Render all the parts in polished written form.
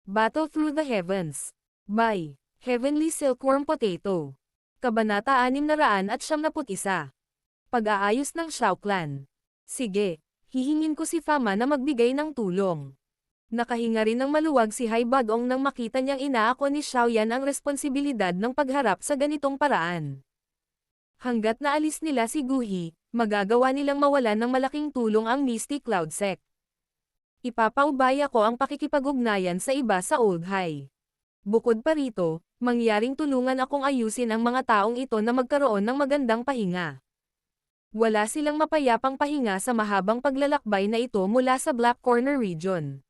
Battle Through the Heavens. By Heavenly Silkworm Potato. Kabanata 671. Pag-aayos ng Shao Clan. Sige, hihingin ko si Fama na magbigay ng tulong. Nakahinga rin ng maluwag si Hai Bagong nang makita niyang inaako ni Xiaoyan ang responsibilidad ng pagharap sa ganitong paraan. Hanggat naalis nila si Guhi, magagawa nilang mawalan ng malaking tulong ang Misty Cloud Sect. Ipapaubaya ko ang pakikipag-ugnayan sa iba sa Old High. Bukod pa rito, mangyaring tulungan akong ayusin ang mga taong ito na magkaroon ng magandang pahinga. Wala silang mapayapang pahinga sa mahabang paglalakbay na ito mula sa Black Corner region.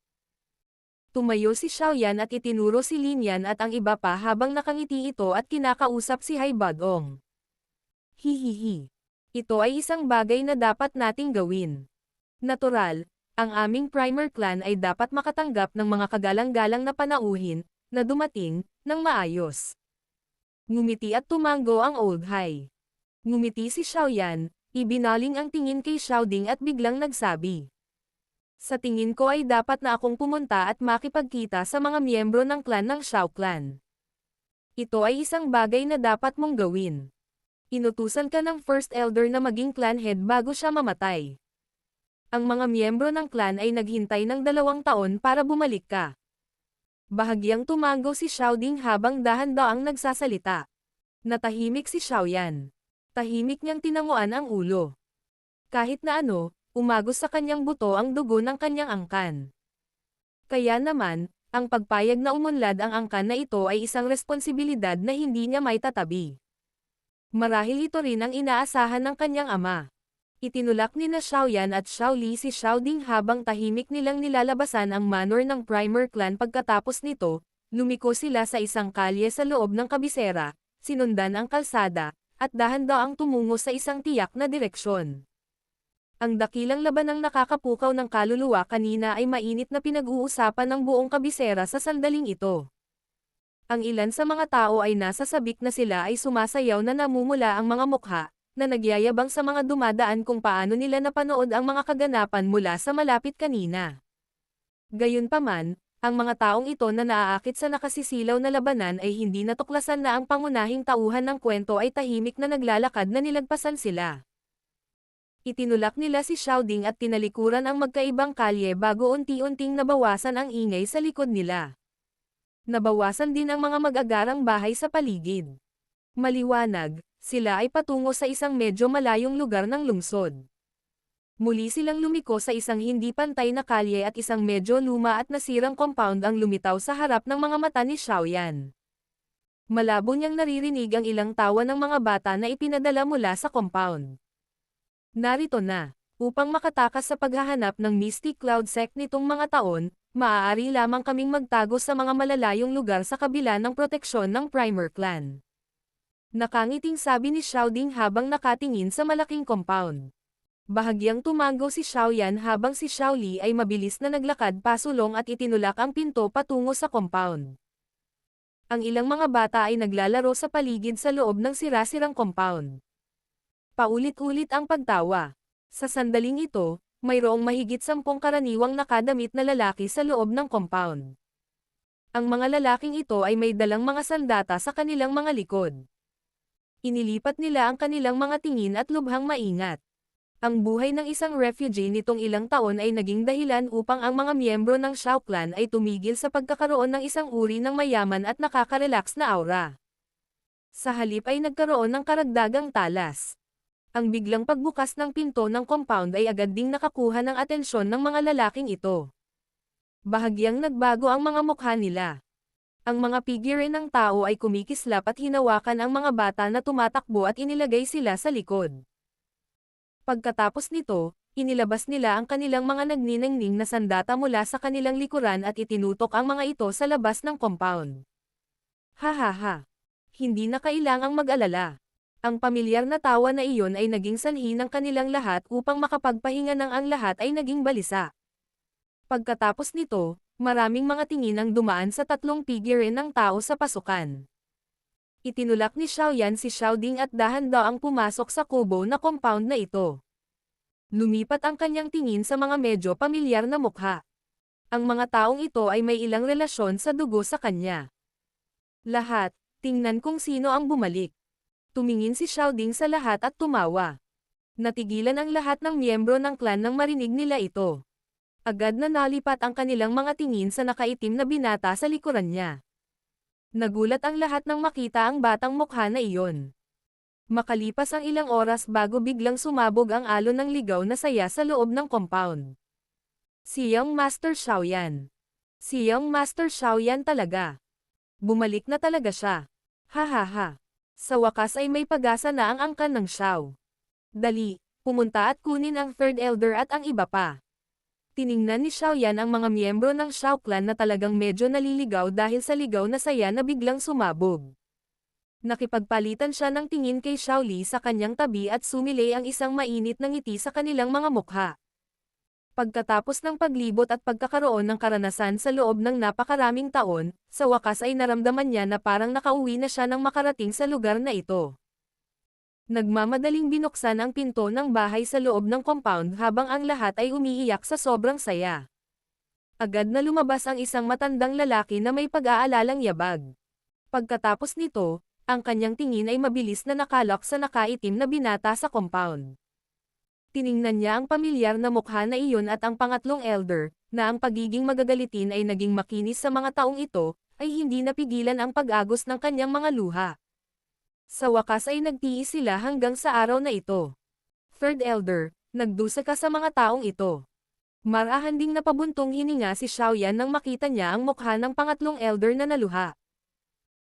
Tumayo si Xiaoyan at itinuro si Lin Yan at ang iba pa habang nakangiti ito at kinakausap si Hai Bagong. Hihihi. Ito ay isang bagay na dapat nating gawin. Natural, ang aming Primer Clan ay dapat makatanggap ng mga kagalang-galang na panauhin, na dumating, ng maayos. Ngumiti at tumango ang Old High. Ngumiti si Xiaoyan, ibinaling ang tingin kay Xiaoding at biglang nagsabi. Sa tingin ko ay dapat na akong pumunta at makipagkita sa mga miyembro ng clan ng Shao Clan. Ito ay isang bagay na dapat mong gawin. Inutusan ka ng First Elder na maging clan head bago siya mamatay. Ang mga miyembro ng clan ay naghintay ng 2 taon para bumalik ka. Bahagyang tumango si Xiaoding habang dahan-daang nagsasalita. Natahimik si Xiaoyan. Tahimik niyang tinanguan ang ulo. Kahit na ano, umagos sa kanyang buto ang dugo ng kanyang angkan. Kaya naman, ang pagpayag na umunlad ang angkan na ito ay isang responsibilidad na hindi niya maitatabi. Marahil ito rin ang inaasahan ng kanyang ama. Itinulak ni na Xiaoyan at Xiaoli si Xiaoding habang tahimik nilang nilalabasan ang manor ng Primer Clan. Pagkatapos nito, lumiko sila sa isang kalye sa loob ng kabisera, sinundan ang kalsada, at dahan-daang tumungo sa isang tiyak na direksyon. Ang dakilang labanang nakakapukaw ng kaluluwa kanina ay mainit na pinag-uusapan ng buong kabisera sa sandaling ito. Ang ilan sa mga tao ay nasa sabik na sila ay sumasayaw na namumula ang mga mukha, na nagyayabang sa mga dumadaan kung paano nila napanood ang mga kaganapan mula sa malapit kanina. Gayunpaman, ang mga taong ito na naaakit sa nakasisilaw na labanan ay hindi natuklasan na ang pangunahing tauhan ng kwento ay tahimik na naglalakad na nilagpasan sila. Itinulak nila si Xiaoding at tinalikuran ang magkaibang kalye bago unti-unting nabawasan ang ingay sa likod nila. Nabawasan din ang mga mag-agarang bahay sa paligid. Maliwanag, sila ay patungo sa isang medyo malayong lugar ng lungsod. Muli silang lumiko sa isang hindi pantay na kalye at isang medyo luma at nasirang compound ang lumitaw sa harap ng mga mata ni Xiaoyan. Malabo niyang naririnig ang ilang tawa ng mga bata na ipinadala mula sa compound. Narito na, upang makatakas sa paghahanap ng Misty Cloud Sect nitong mga taon, maaari lamang kaming magtago sa mga malalayong lugar sa kabila ng proteksyon ng Primer Clan. Nakangiting sabi ni Xiaoding habang nakatingin sa malaking compound. Bahagyang tumango si Xiaoyan habang si Xiaoli ay mabilis na naglakad pasulong at itinulak ang pinto patungo sa compound. Ang ilang mga bata ay naglalaro sa paligid sa loob ng sira-sirang compound. Paulit-ulit ang pagtawa. Sa sandaling ito, mayroong mahigit 10 karaniwang nakadamit na lalaki sa loob ng compound. Ang mga lalaking ito ay may dalang mga sandata sa kanilang mga likod. Inilipat nila ang kanilang mga tingin at lubhang maingat. Ang buhay ng isang refugee nitong ilang taon ay naging dahilan upang ang mga miyembro ng Shao Clan ay tumigil sa pagkakaroon ng isang uri ng mayaman at nakaka-relax na aura. Sa halip ay nagkaroon ng karagdagang talas. Ang biglang pagbukas ng pinto ng compound ay agad ding nakakuha ng atensyon ng mga lalaking ito. Bahagyang nagbago ang mga mukha nila. Ang mga figure ng tao ay kumikislap at hinawakan ang mga bata na tumatakbo at inilagay sila sa likod. Pagkatapos nito, inilabas nila ang kanilang mga nagniningning na sandata mula sa kanilang likuran at itinutok ang mga ito sa labas ng compound. Hahaha. Hindi na kailangang mag-alala. Ang pamilyar na tawa na iyon ay naging sanhi ng kanilang lahat upang makapagpahinga ng ang lahat ay naging balisa. Pagkatapos nito, maraming mga tingin ang dumaan sa 3 figure ng tao sa pasukan. Itinulak ni Xiaoyan si Xiaoding at dahan-daang pumasok sa kubo na compound na ito. Lumipat ang kanyang tingin sa mga medyo pamilyar na mukha. Ang mga taong ito ay may ilang relasyon sa dugo sa kanya. Lahat, tingnan kung sino ang bumalik. Tumingin si Xiao Ding sa lahat at tumawa. Natigilan ang lahat ng miyembro ng klan nang marinig nila ito. Agad na nalipat ang kanilang mga tingin sa nakaitim na binata sa likuran niya. Nagulat ang lahat nang makita ang batang mukha na iyon. Makalipas ang ilang oras bago biglang sumabog ang alon ng ligaw na saya sa loob ng compound. Si Young Master Xiaoyan. Si Young Master Xiaoyan talaga. Bumalik na talaga siya. Hahaha. Sa wakas ay may pag-asa na ang angkan ng Xiao. Dali, pumunta at kunin ang Third Elder at ang iba pa. Tiningnan ni Xiaoyan ang mga miyembro ng Xiao Clan na talagang medyo naliligaw dahil sa ligaw na saya na biglang sumabog. Nakipagpalitan siya ng tingin kay Xiao Li sa kanyang tabi at sumilay ang isang mainit na ngiti sa kanilang mga mukha. Pagkatapos ng paglibot at pagkakaroon ng karanasan sa loob ng napakaraming taon, sa wakas ay naramdaman niya na parang nakauwi na siya nang makarating sa lugar na ito. Nagmamadaling binuksan ang pinto ng bahay sa loob ng compound habang ang lahat ay umiiyak sa sobrang saya. Agad na lumabas ang isang matandang lalaki na may pag-aalalang yabag. Pagkatapos nito, ang kanyang tingin ay mabilis na nakalok sa nakaitim na binata sa compound. Tiningnan niya ang pamilyar na mukha na iyon at ang pangatlong elder, na ang pagiging magagalitin ay naging makinis sa mga taong ito, ay hindi napigilan ang pag-agos ng kanyang mga luha. Sa wakas ay nagtiis sila hanggang sa araw na ito. Third elder, nagdusa ka sa mga taong ito. Marahan ding napabuntong hininga si Xiaoyan nang makita niya ang mukha ng pangatlong elder na naluha.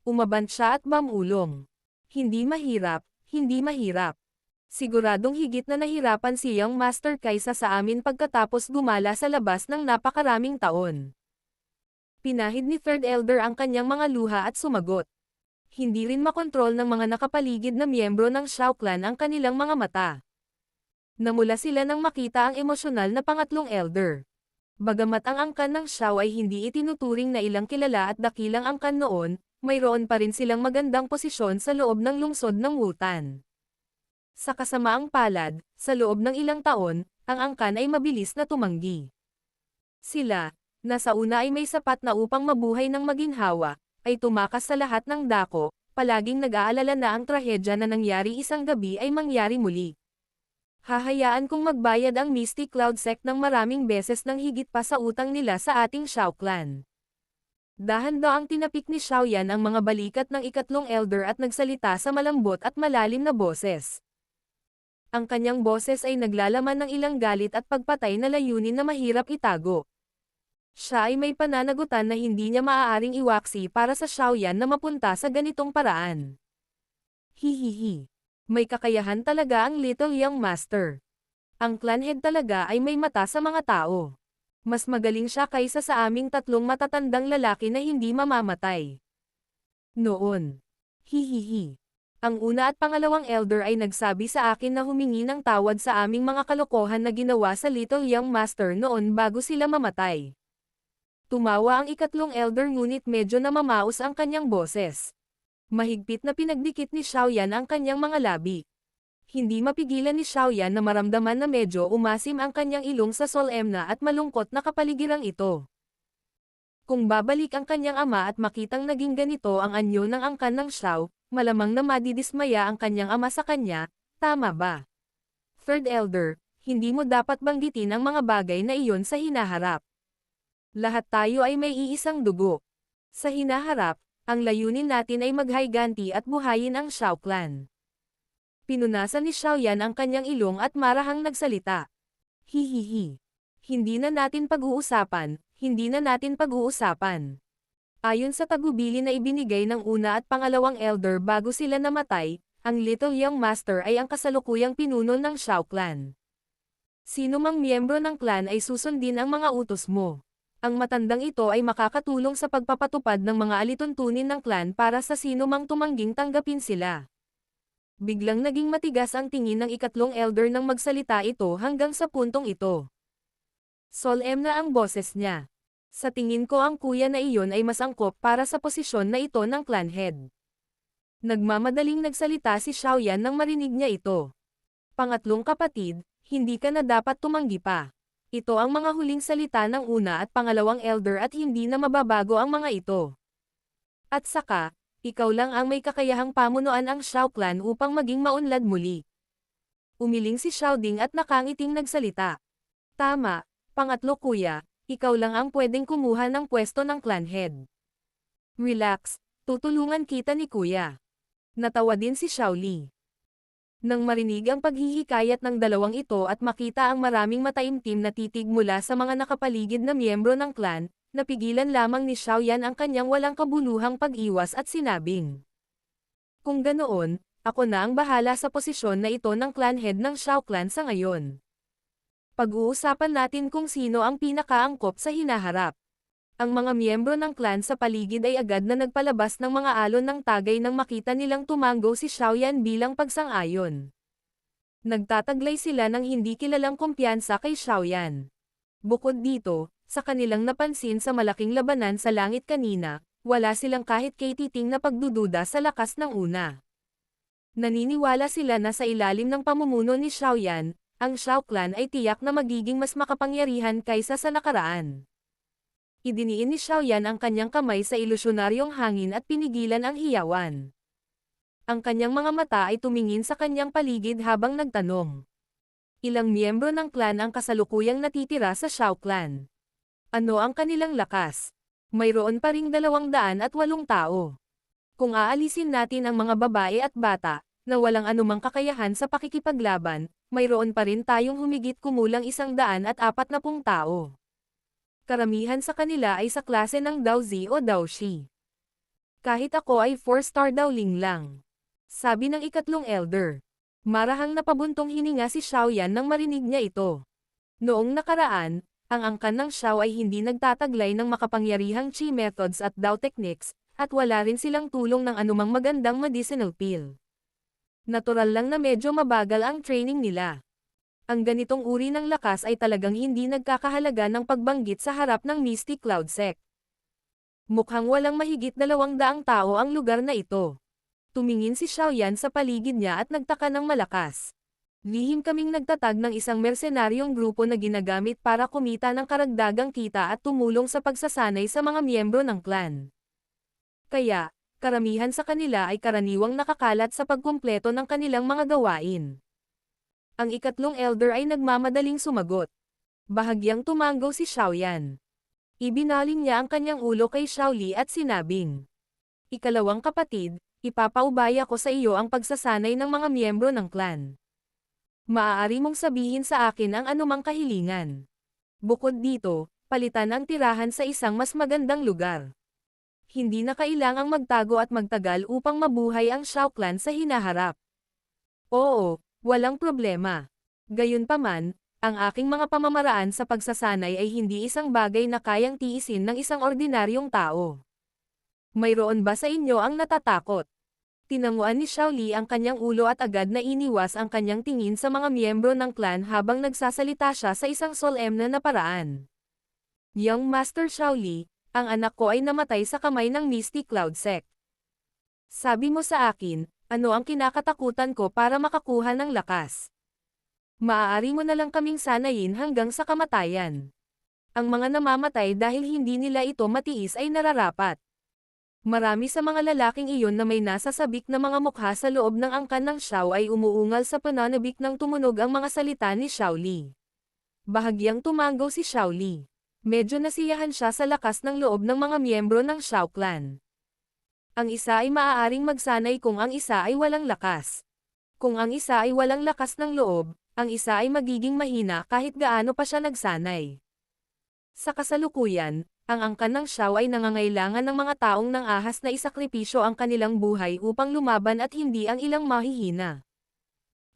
Umabant siya at mamulong. Hindi mahirap, hindi mahirap. Siguradong higit na nahirapan si Young Master kaysa sa amin pagkatapos gumala sa labas ng napakaraming taon. Pinahid ni Third Elder ang kanyang mga luha at sumagot. Hindi rin makontrol ng mga nakapaligid na miyembro ng Xiao Clan ang kanilang mga mata. Namula sila nang makita ang emosyonal na pangatlong elder. Bagamat ang angkan ng Xiao ay hindi itinuturing na ilang kilala at dakilang angkan noon, mayroon pa rin silang magandang posisyon sa loob ng lungsod ng Wutan. Sa kasamaang palad, sa loob ng ilang taon, ang angkan ay mabilis na tumanggi. Sila, na sa una ay may sapat na upang mabuhay ng maginhawa, ay tumakas sa lahat ng dako, palaging nag-aalala na ang trahedya na nangyari isang gabi ay mangyari muli. Hahayaan kong magbayad ang Misty Cloud Sect ng maraming beses ng higit pa sa utang nila sa ating Xiao Clan. Dahan-daang tinapik ni Xiaoyan ang mga balikat ng ikatlong elder at nagsalita sa malambot at malalim na boses. Ang kanyang boses ay naglalaman ng ilang galit at pagpatay na layunin na mahirap itago. Siya ay may pananagutan na hindi niya maaaring iwaksi para sa Xiaoyan na mapunta sa ganitong paraan. Hihihi. May kakayahan talaga ang Little Young Master. Ang clan head talaga ay may mata sa mga tao. Mas magaling siya kaysa sa aming tatlong matatandang lalaki na hindi mamamatay. Noon. Hihihi. Ang una at pangalawang elder ay nagsabi sa akin na humingi ng tawad sa aming mga kalokohan na ginawa sa Little Young Master noon bago sila mamatay. Tumawa ang ikatlong elder ngunit medyo namamaos ang kanyang boses. Mahigpit na pinagdikit ni Xiaoyan ang kanyang mga labi. Hindi mapigilan ni Xiaoyan na maramdaman na medyo umasim ang kanyang ilong sa solemna at malungkot na kapaligirang ito. Kung babalik ang kanyang ama at makitang naging ganito ang anyo ng angkan ng Xiao, malamang na madidismaya ang kanyang ama sa kanya, tama ba? Third Elder, hindi mo dapat banggitin ang mga bagay na iyon sa hinaharap. Lahat tayo ay may iisang dugo. Sa hinaharap, ang layunin natin ay maghayganti at buhayin ang Xiao Clan. Pinunasan ni Xiaoyan ang kanyang ilong at marahang nagsalita. Hihihi. Hindi na natin pag-uusapan, hindi na natin pag-uusapan. Ayon sa tagubili na ibinigay ng una at pangalawang elder bago sila namatay, ang Little Young Master ay ang kasalukuyang pinuno ng Xiao Clan. Sino mang miyembro ng clan ay susundin ang mga utos mo. Ang matandang ito ay makakatulong sa pagpapatupad ng mga alituntunin ng clan para sa sino mang tumangging tanggapin sila. Biglang naging matigas ang tingin ng ikatlong elder nang magsalita ito hanggang sa puntong ito. Solemn na ang boses niya. Sa tingin ko ang kuya na iyon ay mas angkop para sa posisyon na ito ng clan head. Nagmamadaling nagsalita si Xiaoyan nang marinig niya ito. Pangatlong kapatid, hindi ka na dapat tumanggi pa. Ito ang mga huling salita ng una at pangalawang elder at hindi na mababago ang mga ito. At saka, ikaw lang ang may kakayahang pamunuan ang Shao Clan upang maging maunlad muli. Umiling si Xiao Ding at nakangiting nagsalita. Tama, pangatlo kuya, ikaw lang ang pwedeng kumuha ng pwesto ng clan head. Relax, tutulungan kita ni kuya. Natawa din si Xiao Li. Nang marinig ang paghihikayat ng dalawang ito at makita ang maraming mataimtim na titig mula sa mga nakapaligid na miyembro ng clan, napigilan lamang ni Xiao Yan ang kanyang walang kabuluhang pag-iwas at sinabing. Kung ganoon, ako na ang bahala sa posisyon na ito ng clan head ng Shao Clan sa ngayon. Pag-uusapan natin kung sino ang pinakaangkop sa hinaharap. Ang mga miyembro ng clan sa paligid ay agad na nagpalabas ng mga alon ng tagay nang makita nilang tumanggo si Xiao Yan bilang pagsang-ayon. Nagtataglay sila ng hindi kilalang kumpiyansa kay Xiao Yan. Bukod dito, sa kanilang napansin sa malaking labanan sa langit kanina, wala silang kahit katiting na pagdududa sa lakas ng una. Naniniwala sila na sa ilalim ng pamumuno ni Xiao Yan, ang Shao Clan ay tiyak na magiging mas makapangyarihan kaysa sa nakaraan. Idiniin ni Xiao Yan ang kanyang kamay sa ilusyonaryong hangin at pinigilan ang hiyawan. Ang kanyang mga mata ay tumingin sa kanyang paligid habang nagtanong. Ilang miyembro ng clan ang kasalukuyang natitira sa Shao Clan? Ano ang kanilang lakas? Mayroon pa ring 208 tao. Kung aalisin natin ang mga babae at bata, na walang anumang kakayahan sa pakikipaglaban, mayroon pa rin tayong humigit kumulang 140 tao. Karamihan sa kanila ay sa klase ng Daozi o Daoshi. Kahit ako ay 4-star Daoling lang. Sabi ng ikatlong elder. Marahang napabuntong hininga si Xiao Yan nang marinig niya ito. Noong nakaraan, ang angkan ng Xiao ay hindi nagtataglay ng makapangyarihang chi methods at Dao techniques, at wala rin silang tulong ng anumang magandang medicinal pill. Natural lang na medyo mabagal ang training nila. Ang ganitong uri ng lakas ay talagang hindi nagkakahalaga ng pagbanggit sa harap ng Mystic Cloud Sect. Mukhang walang mahigit 200 tao ang lugar na ito. Tumingin si Xiao Yan sa paligid niya at nagtaka ng malakas. Lihim kaming nagtatag ng isang mersenaryong grupo na ginagamit para kumita ng karagdagang kita at tumulong sa pagsasanay sa mga miyembro ng clan. Kaya, karamihan sa kanila ay karaniwang nakakalat sa pagkumpleto ng kanilang mga gawain. Ang ikatlong elder ay nagmamadaling sumagot. Bahagyang tumanggo si Xiao Yan. Ibinaling niya ang kanyang ulo kay Xiao Li at sinabing. Ikalawang kapatid, ipapaubaya ko sa iyo ang pagsasanay ng mga miyembro ng clan. Maaari mong sabihin sa akin ang anumang kahilingan. Bukod dito, palitan ang tirahan sa isang mas magandang lugar. Hindi na kailangang magtago at magtagal upang mabuhay ang Shao Clan sa hinaharap. Oo, walang problema. Gayunpaman, ang aking mga pamamaraan sa pagsasanay ay hindi isang bagay na kayang tiisin ng isang ordinaryong tao. Mayroon ba sa inyo ang natatakot? Tinanguan ni Xiao Li ang kanyang ulo at agad na iniwas ang kanyang tingin sa mga miyembro ng clan habang nagsasalita siya sa isang solemne na paraan. Young Master Xiao Li, ang anak ko ay namatay sa kamay ng Mystic Cloud Sect. Sabi mo sa akin, ano ang kinakatakutan ko para makakuha ng lakas? Maaari mo na lang kaming sanayin hanggang sa kamatayan. Ang mga namamatay dahil hindi nila ito matiis ay nararapat. Marami sa mga lalaking iyon na may nasasabik na mga mukha sa loob ng angkan ng Xiao ay umuungal sa pananabik ng tumunog ang mga salita ni Xiao Li. Bahagyang tumanggo si Xiao Li. Medyo nasiyahan siya sa lakas ng loob ng mga miyembro ng Shao Clan. Ang isa ay maaaring magsanay kung ang isa ay walang lakas. Kung ang isa ay walang lakas ng loob, ang isa ay magiging mahina kahit gaano pa siya nagsanay. Sa kasalukuyan, ang angkan ng Xiao ay nangangailangan ng mga taong nang ahas na isakripisyo ang kanilang buhay upang lumaban at hindi ang ilang mahihina.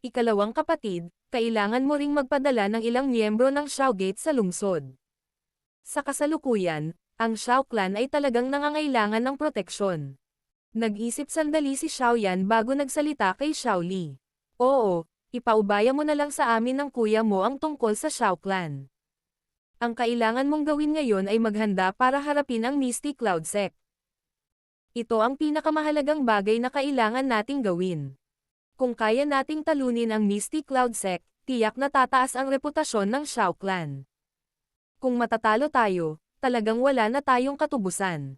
Ikalawang kapatid, kailangan mo ring magpadala ng ilang miyembro ng Xiao Gate sa lungsod. Sa kasalukuyan, ang Shao Clan ay talagang nangangailangan ng proteksyon. Nag-isip sandali si Xiao Yan bago nagsalita kay Xiao Li. Oo, ipaubaya mo na lang sa amin ng kuya mo ang tungkol sa Shao Clan. Ang kailangan mong gawin ngayon ay maghanda para harapin ang Mystic Cloud Sect. Ito ang pinakamahalagang bagay na kailangan nating gawin. Kung kaya nating talunin ang Mystic Cloud Sect, tiyak na tataas ang reputasyon ng Shao Clan. Kung matatalo tayo, talagang wala na tayong katubusan.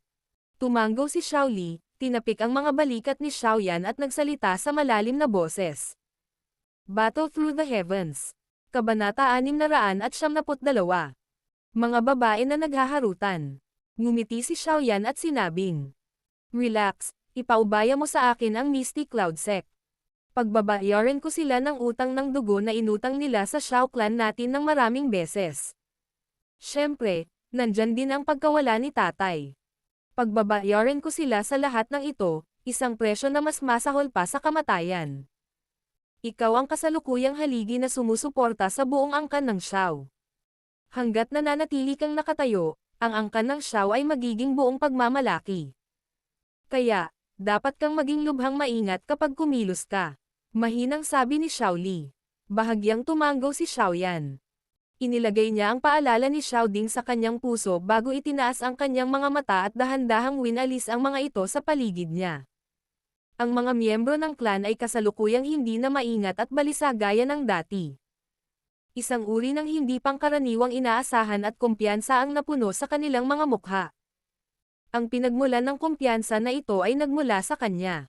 Tumanggaw si Xiao Li, tinapik ang mga balikat ni Xiao Yan at nagsalita sa malalim na boses. Battle Through the Heavens. Kabanata 672. Mga babae na naghaharutan. Ngumiti si Xiao Yan at sinabing, "Relax, ipaubaya mo sa akin ang Misty Cloud Sect. Pagbabayaran ko sila ng utang ng dugo na inutang nila sa Xiao Clan natin ng maraming beses. Siyempre, nandyan din ang pagkawala ni tatay. Pagbabayaran ko sila sa lahat ng ito, isang presyo na mas masahol pa sa kamatayan. Ikaw ang kasalukuyang haligi na sumusuporta sa buong angkan ng Xiao. Hanggat nananatili kang nakatayo, ang angkan ng Xiao ay magiging buong pagmamalaki. Kaya, dapat kang maging lubhang maingat kapag kumilos ka." Mahinang sabi ni Xiao Li. Bahagyang tumanggaw si Xiao Yan. Inilagay niya ang paalala ni Xiao Ding sa kanyang puso bago itinaas ang kanyang mga mata at dahan-dahang winalis ang mga ito sa paligid niya. Ang mga miyembro ng clan ay kasalukuyang hindi na maingat at balisa gaya ng dati. Isang uri ng hindi pangkaraniwang inaasahan at kumpiyansa ang napuno sa kanilang mga mukha. Ang pinagmulan ng kumpiyansa na ito ay nagmula sa kanya.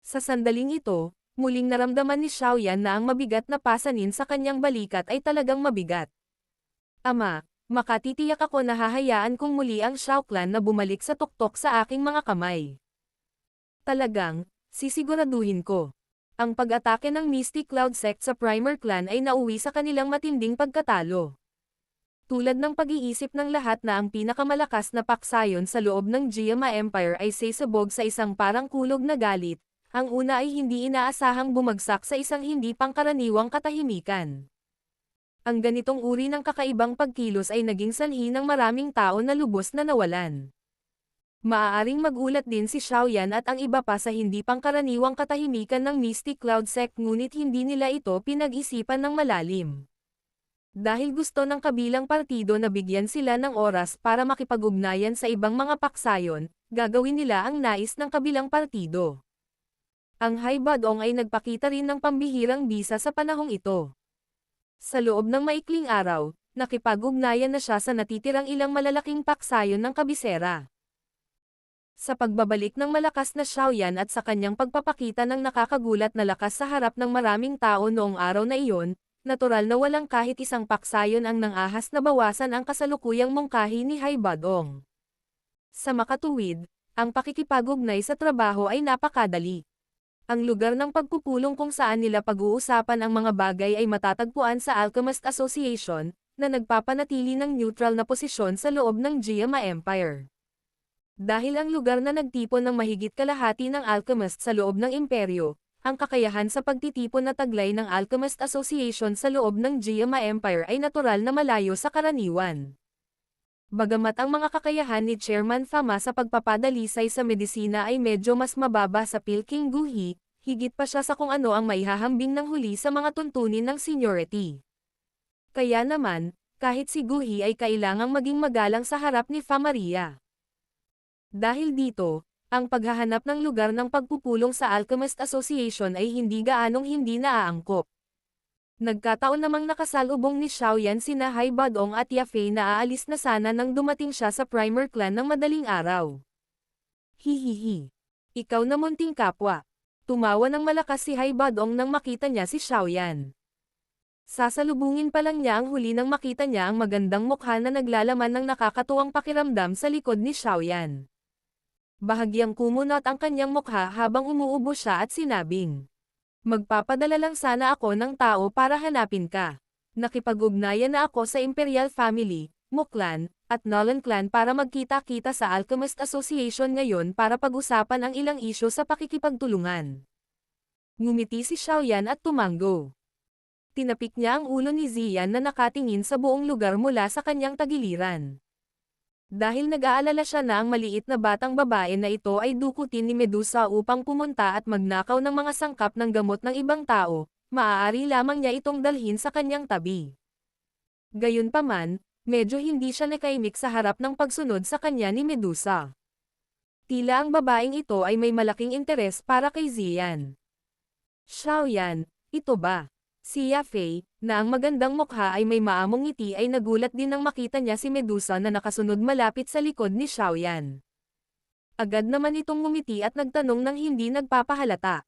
Sa sandaling ito, muling naramdaman ni Xiao Yan na ang mabigat na pasanin sa kanyang balikat ay talagang mabigat. "Ama, makatitiyak ako na hahayaan kong muli ang Xiao Clan na bumalik sa tuktok sa aking mga kamay. Talagang, sisiguraduhin ko. Ang pag-atake ng Misty Cloud Sect sa Primer Clan ay nauwi sa kanilang matinding pagkatalo. Tulad ng pag-iisip ng lahat na ang pinakamalakas na paksayon sa loob ng Jiama Empire ay sasabog sa isang parang kulog na galit. Ang una ay hindi inaasahang bumagsak sa isang hindi pangkaraniwang katahimikan. Ang ganitong uri ng kakaibang pagkilos ay naging sanhi ng maraming tao na lubos na nawalan. Maaaring magulat din si Xiao Yan at ang iba pa sa hindi pangkaraniwang katahimikan ng Misty Cloud Sect ngunit hindi nila ito pinag-isipan ng malalim. Dahil gusto ng kabilang partido na bigyan sila ng oras para makipag-ugnayan sa ibang mga paksayon, gagawin nila ang nais ng kabilang partido. Ang Haibadong ay nagpakita rin ng pambihirang bisa sa panahong ito. Sa loob ng maikling araw, nakipag-ugnayan na siya sa natitirang ilang malalaking paksayon ng kabisera. Sa pagbabalik ng malakas na Xiao Yan at sa kanyang pagpapakita ng nakakagulat na lakas sa harap ng maraming tao noong araw na iyon, natural na walang kahit isang paksayon ang nangahas na bawasan ang kasalukuyang mungkahi ni Haibadong. Sa makatuwid, ang pakikipag-ugnay sa trabaho ay napakadali. Ang lugar ng pagpupulong kung saan nila pag-uusapan ang mga bagay ay matatagpuan sa Alchemist Association, na nagpapanatili ng neutral na posisyon sa loob ng Jiama Empire. Dahil ang lugar na nagtipon ng mahigit kalahati ng alchemist sa loob ng imperyo, ang kakayahan sa pagtitipon na taglay ng Alchemist Association sa loob ng Jiama Empire ay natural na malayo sa karaniwan. Bagamat ang mga kakayahan ni Chairman Fama sa pagpapadalisay sa medisina ay medyo mas mababa sa Pilking Guhi, higit pa siya sa kung ano ang maihahambing ng huli sa mga tuntunin ng seniority. Kaya naman, kahit si Guhi ay kailangang maging magalang sa harap ni Famaria. Dahil dito, ang paghahanap ng lugar ng pagpupulong sa Alchemist Association ay hindi gaanong hindi naaangkop. Nagkataon namang nakasalubong ni Xiao Yan sina Haibadong at Yafei na aalis na sana nang dumating siya sa Primer Clan ng madaling araw. "Hihihi. Ikaw na munting kapwa." Tumawa ng malakas si Haibadong nang makita niya si Xiao Yan. Sasalubungin pa lang niya ang huli nang makita niya ang magandang mukha na naglalaman ng nakakatuwang pakiramdam sa likod ni Xiao Yan. Bahagyang kumunot ang kanyang mukha habang umuubo siya at sinabing, "Magpapadala lang sana ako ng tao para hanapin ka. Nakipag-ugnayan na ako sa Imperial Family, Muklan, at Nolan Clan para magkita-kita sa Alchemist Association ngayon para pag-usapan ang ilang isyu sa pakikipagtulungan." Ngumiti si Xiao Yan at tumanggo. Tinapik niya ang ulo ni Ziyan na nakatingin sa buong lugar mula sa kanyang tagiliran. Dahil nag-aalala siya na ang maliit na batang babae na ito ay dukutin ni Medusa upang pumunta at magnakaw ng mga sangkap ng gamot ng ibang tao, maaari lamang niya itong dalhin sa kanyang tabi. Gayunpaman, medyo hindi siya nakaimik sa harap ng pagsunod sa kanya ni Medusa. Tila ang babaeng ito ay may malaking interes para kay Ziyan. "Xiao Yan, ito ba? Si Yafei, na ang magandang mukha ay may maamong ngiti ay nagulat din nang makita niya si Medusa na nakasunod malapit sa likod ni Xiaoyan. Agad naman itong ngumiti at nagtanong ng hindi nagpapahalata.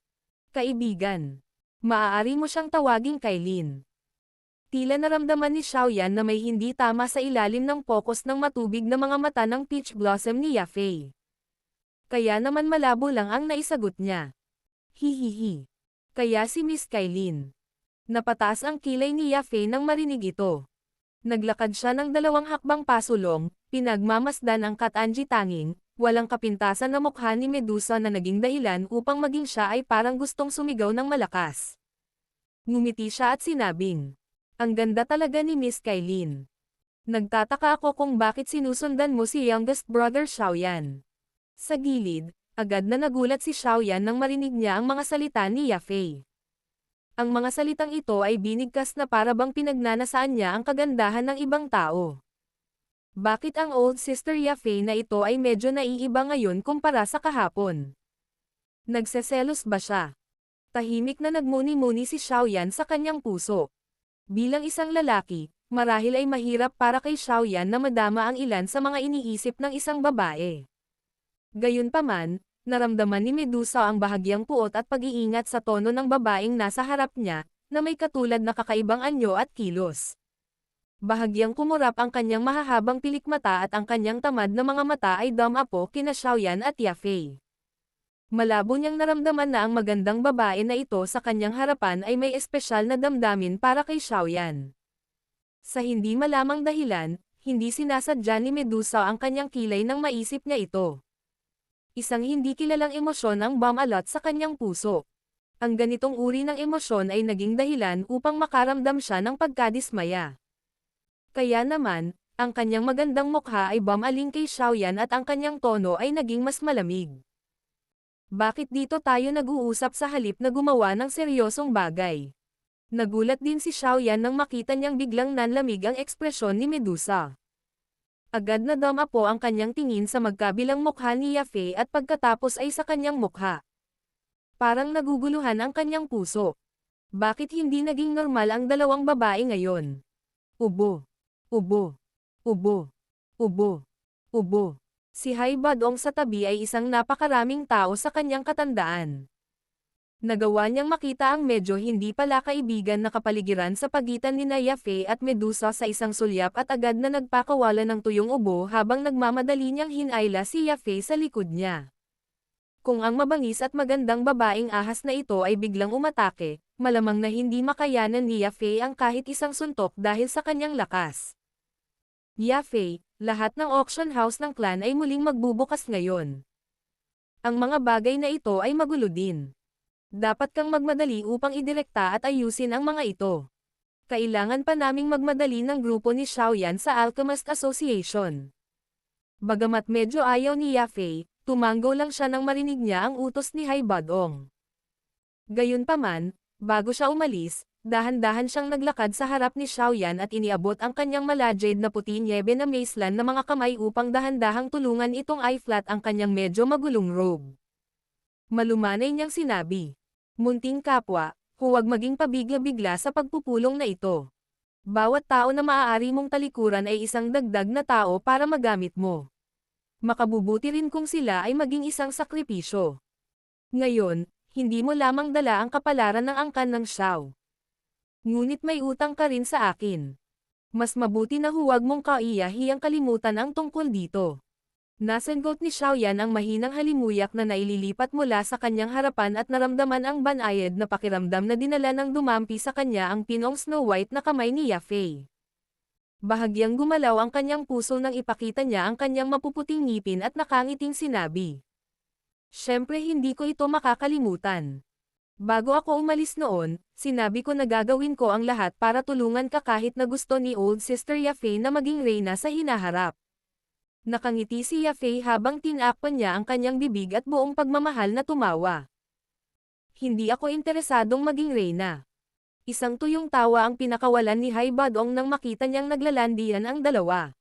Kaibigan, maaari mo siyang tawaging Kailin. Tila naramdaman ni Xiaoyan na may hindi tama sa ilalim ng focus ng matubig na mga mata ng peach blossom ni Yafei. Kaya naman malabo lang ang naisagot niya. Hihihi. Kaya si Miss Kailin. Napataas ang kilay ni Yafei nang marinig ito. Naglakad siya ng 2 hakbang pasulong, pinagmamasdan ang Katanji tanging, walang kapintasan na mukha ni Medusa na naging dahilan upang maging siya ay parang gustong sumigaw ng malakas. Ngumiti siya at sinabing, "Ang ganda talaga ni Miss Kailin. Nagtataka ako kung bakit sinusundan mo si youngest brother Xiaoyan." Sa gilid, agad na nagulat si Xiaoyan nang marinig niya ang mga salita ni Yafei. Ang mga salitang ito ay binigkas na para bang pinagnanasaan niya ang kagandahan ng ibang tao. Bakit ang old sister Yafei na ito ay medyo naiiba ngayon kumpara sa kahapon? Nagseselos ba siya? Tahimik na nagmuni-muni si Xiaoyan sa kanyang puso. Bilang isang lalaki, marahil ay mahirap para kay Xiaoyan na madama ang ilan sa mga iniisip ng isang babae. Gayunpaman, naramdaman ni Medusa ang bahagyang puot at pag-iingat sa tono ng babaeng nasa harap niya, na may katulad na kakaibang anyo at kilos. Bahagyang kumurap ang kanyang mahahabang pilikmata at ang kanyang tamad na mga mata ay dumapo kina Xiaoyan at Yafei. Malabo niyang naramdaman na ang magandang babae na ito sa kanyang harapan ay may espesyal na damdamin para kay Xiaoyan. Sa hindi malamang dahilan, hindi sinasadya ni Medusa ang kanyang kilay nang maisip niya ito. Isang hindi kilalang emosyon ang bumalot sa kanyang puso. Ang ganitong uri ng emosyon ay naging dahilan upang makaramdam siya ng pagkadismaya. Kaya naman, ang kanyang magandang mukha ay bumaling kay Xiaoyan at ang kanyang tono ay naging mas malamig. Bakit dito tayo nag-uusap sa halip na gumawa ng seryosong bagay? Nagulat din si Xiaoyan nang makita niyang biglang nanlamig ang ekspresyon ni Medusa. Agad na dumapo ang kanyang tingin sa magkabilang mukha ni Yafei at pagkatapos ay sa kanyang mukha. Parang naguguluhan ang kanyang puso. Bakit hindi naging normal ang dalawang babae ngayon? Ubo. Ubo. Ubo. Ubo. Ubo. Si Hai Badong sa tabi ay isang napakaraming tao sa kanyang katandaan. Nagawa niyang makita ang medyo hindi pala kaibigan na kapaligiran sa pagitan ni Yafei at Medusa sa isang sulyap at agad na nagpakawala ng tuyong ubo habang nagmamadali niyang hinayla si Yafei sa likod niya. Kung ang mabangis at magandang babaeng ahas na ito ay biglang umatake, malamang na hindi makayanan ni Yafei ang kahit isang suntok dahil sa kanyang lakas. Yafei, lahat ng auction house ng clan ay muling magbubukas ngayon. Ang mga bagay na ito ay magulo din. Dapat kang magmadali upang idirekta at ayusin ang mga ito. Kailangan pa naming magmadali ng grupo ni Xiaoyan sa Alchemist Association. Bagamat medyo ayaw ni Yafei, tumango lang siya nang marinig niya ang utos ni Hai Badong. Gayunpaman, bago siya umalis, dahan-dahan siyang naglakad sa harap ni Xiaoyan at iniabot ang kanyang malajade na puti niebe na maislan na mga kamay upang dahan-dahang tulungan itong i-flat ang kanyang medyo magulong robe. Malumanay niyang sinabi, "Munting kapwa, huwag maging pabigla-bigla sa pagpupulong na ito. Bawat tao na maaari mong talikuran ay isang dagdag na tao para magamit mo. Makabubuti rin kung sila ay maging isang sakripisyo. Ngayon, hindi mo lamang dala ang kapalaran ng angkan ng Xiao. Ngunit may utang ka rin sa akin. Mas mabuti na huwag mong kaiyahiyang kalimutan ang tungkol dito." Nasagot ni Xiaoyan ang mahinang halimuyak na naililipat mula sa kanyang harapan at naramdaman ang banayad na pakiramdam na dinala ng dumampi sa kanya ang pinong Snow White na kamay ni Yafei. Bahagyang gumalaw ang kanyang puso nang ipakita niya ang kanyang mapuputing ngipin at nakangiting sinabi, "Siyempre hindi ko ito makakalimutan. Bago ako umalis noon, sinabi ko na gagawin ko ang lahat para tulungan ka kahit na gusto ni old sister Yafei na maging reyna sa hinaharap." Nakangiti si Yafei habang tinakpan niya ang kanyang bibig at buong pagmamahal na tumawa. "Hindi ako interesadong maging reyna." Isang tuyong tawa ang pinakawalan ni Hai Badong nang makita niyang naglalandian ang dalawa.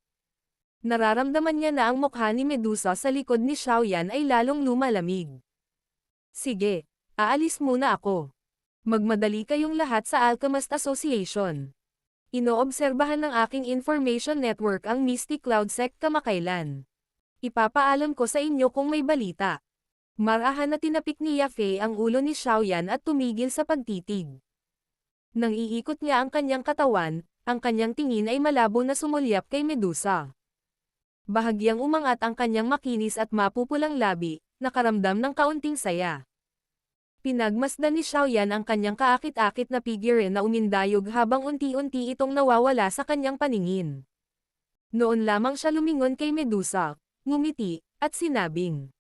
Nararamdaman niya na ang mukha ni Medusa sa likod ni Xiaoyan ay lalong lumalamig. "Sige, aalis muna ako. Magmadali kayong lahat sa Alchemist Association. Inoobserbahan ng aking information network ang Misty Cloud Sect kamakailan. Ipapaalam ko sa inyo kung may balita. Marahan na tinapik ni Yafei ang ulo ni Xiaoyan at tumigil sa pagtitig. Nang iikot niya ang kanyang katawan, ang kanyang tingin ay malabo na sumulyap kay Medusa. Bahagyang umangat ang kanyang makinis at mapupulang labi, nakaramdam ng kaunting saya. Pinagmasdan ni Xiaoyan ang kanyang kaakit-akit na figure na umindayog habang unti-unti itong nawawala sa kanyang paningin. Noon lamang siya lumingon kay Medusa, ngumiti, at sinabing,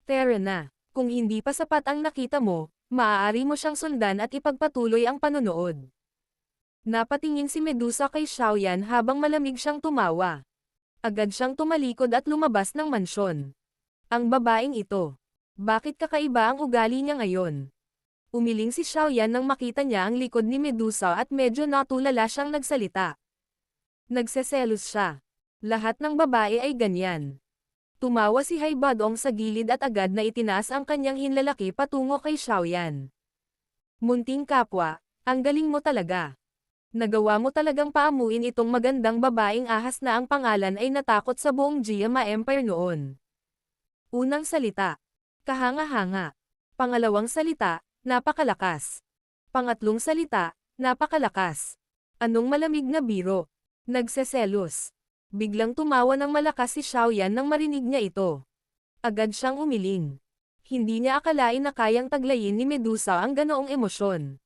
"Tara na, kung hindi pa sapat ang nakita mo, maaari mo siyang sundan at ipagpatuloy ang panonood." Napatingin si Medusa kay Xiaoyan habang malamig siyang tumawa. Agad siyang tumalikod at lumabas ng mansyon. Ang babaeng ito. Bakit kakaiba ang ugali niya ngayon? Umiling si Xiaoyan nang makita niya ang likod ni Medusa at medyo natulala siyang nagsalita. Nagseselos siya. Lahat ng babae ay ganyan. Tumawa si Haibadong sa gilid at agad na itinaas ang kanyang hinlalaki patungo kay Xiaoyan. "Munting kapwa, ang galing mo talaga. Nagawa mo talagang paamuin itong magandang babaeng ahas na ang pangalan ay natakot sa buong Jiama Empire noon." Unang salita. Kahanga-hanga. Pangalawang salita, napakalakas. Pangatlong salita, napakalakas. Anong malamig na biro? Nagseselos. Biglang tumawa ng malakas si Xiaoyan nang marinig niya ito. Agad siyang umiling. Hindi niya akalain na kayang taglayin ni Medusa ang ganoong emosyon.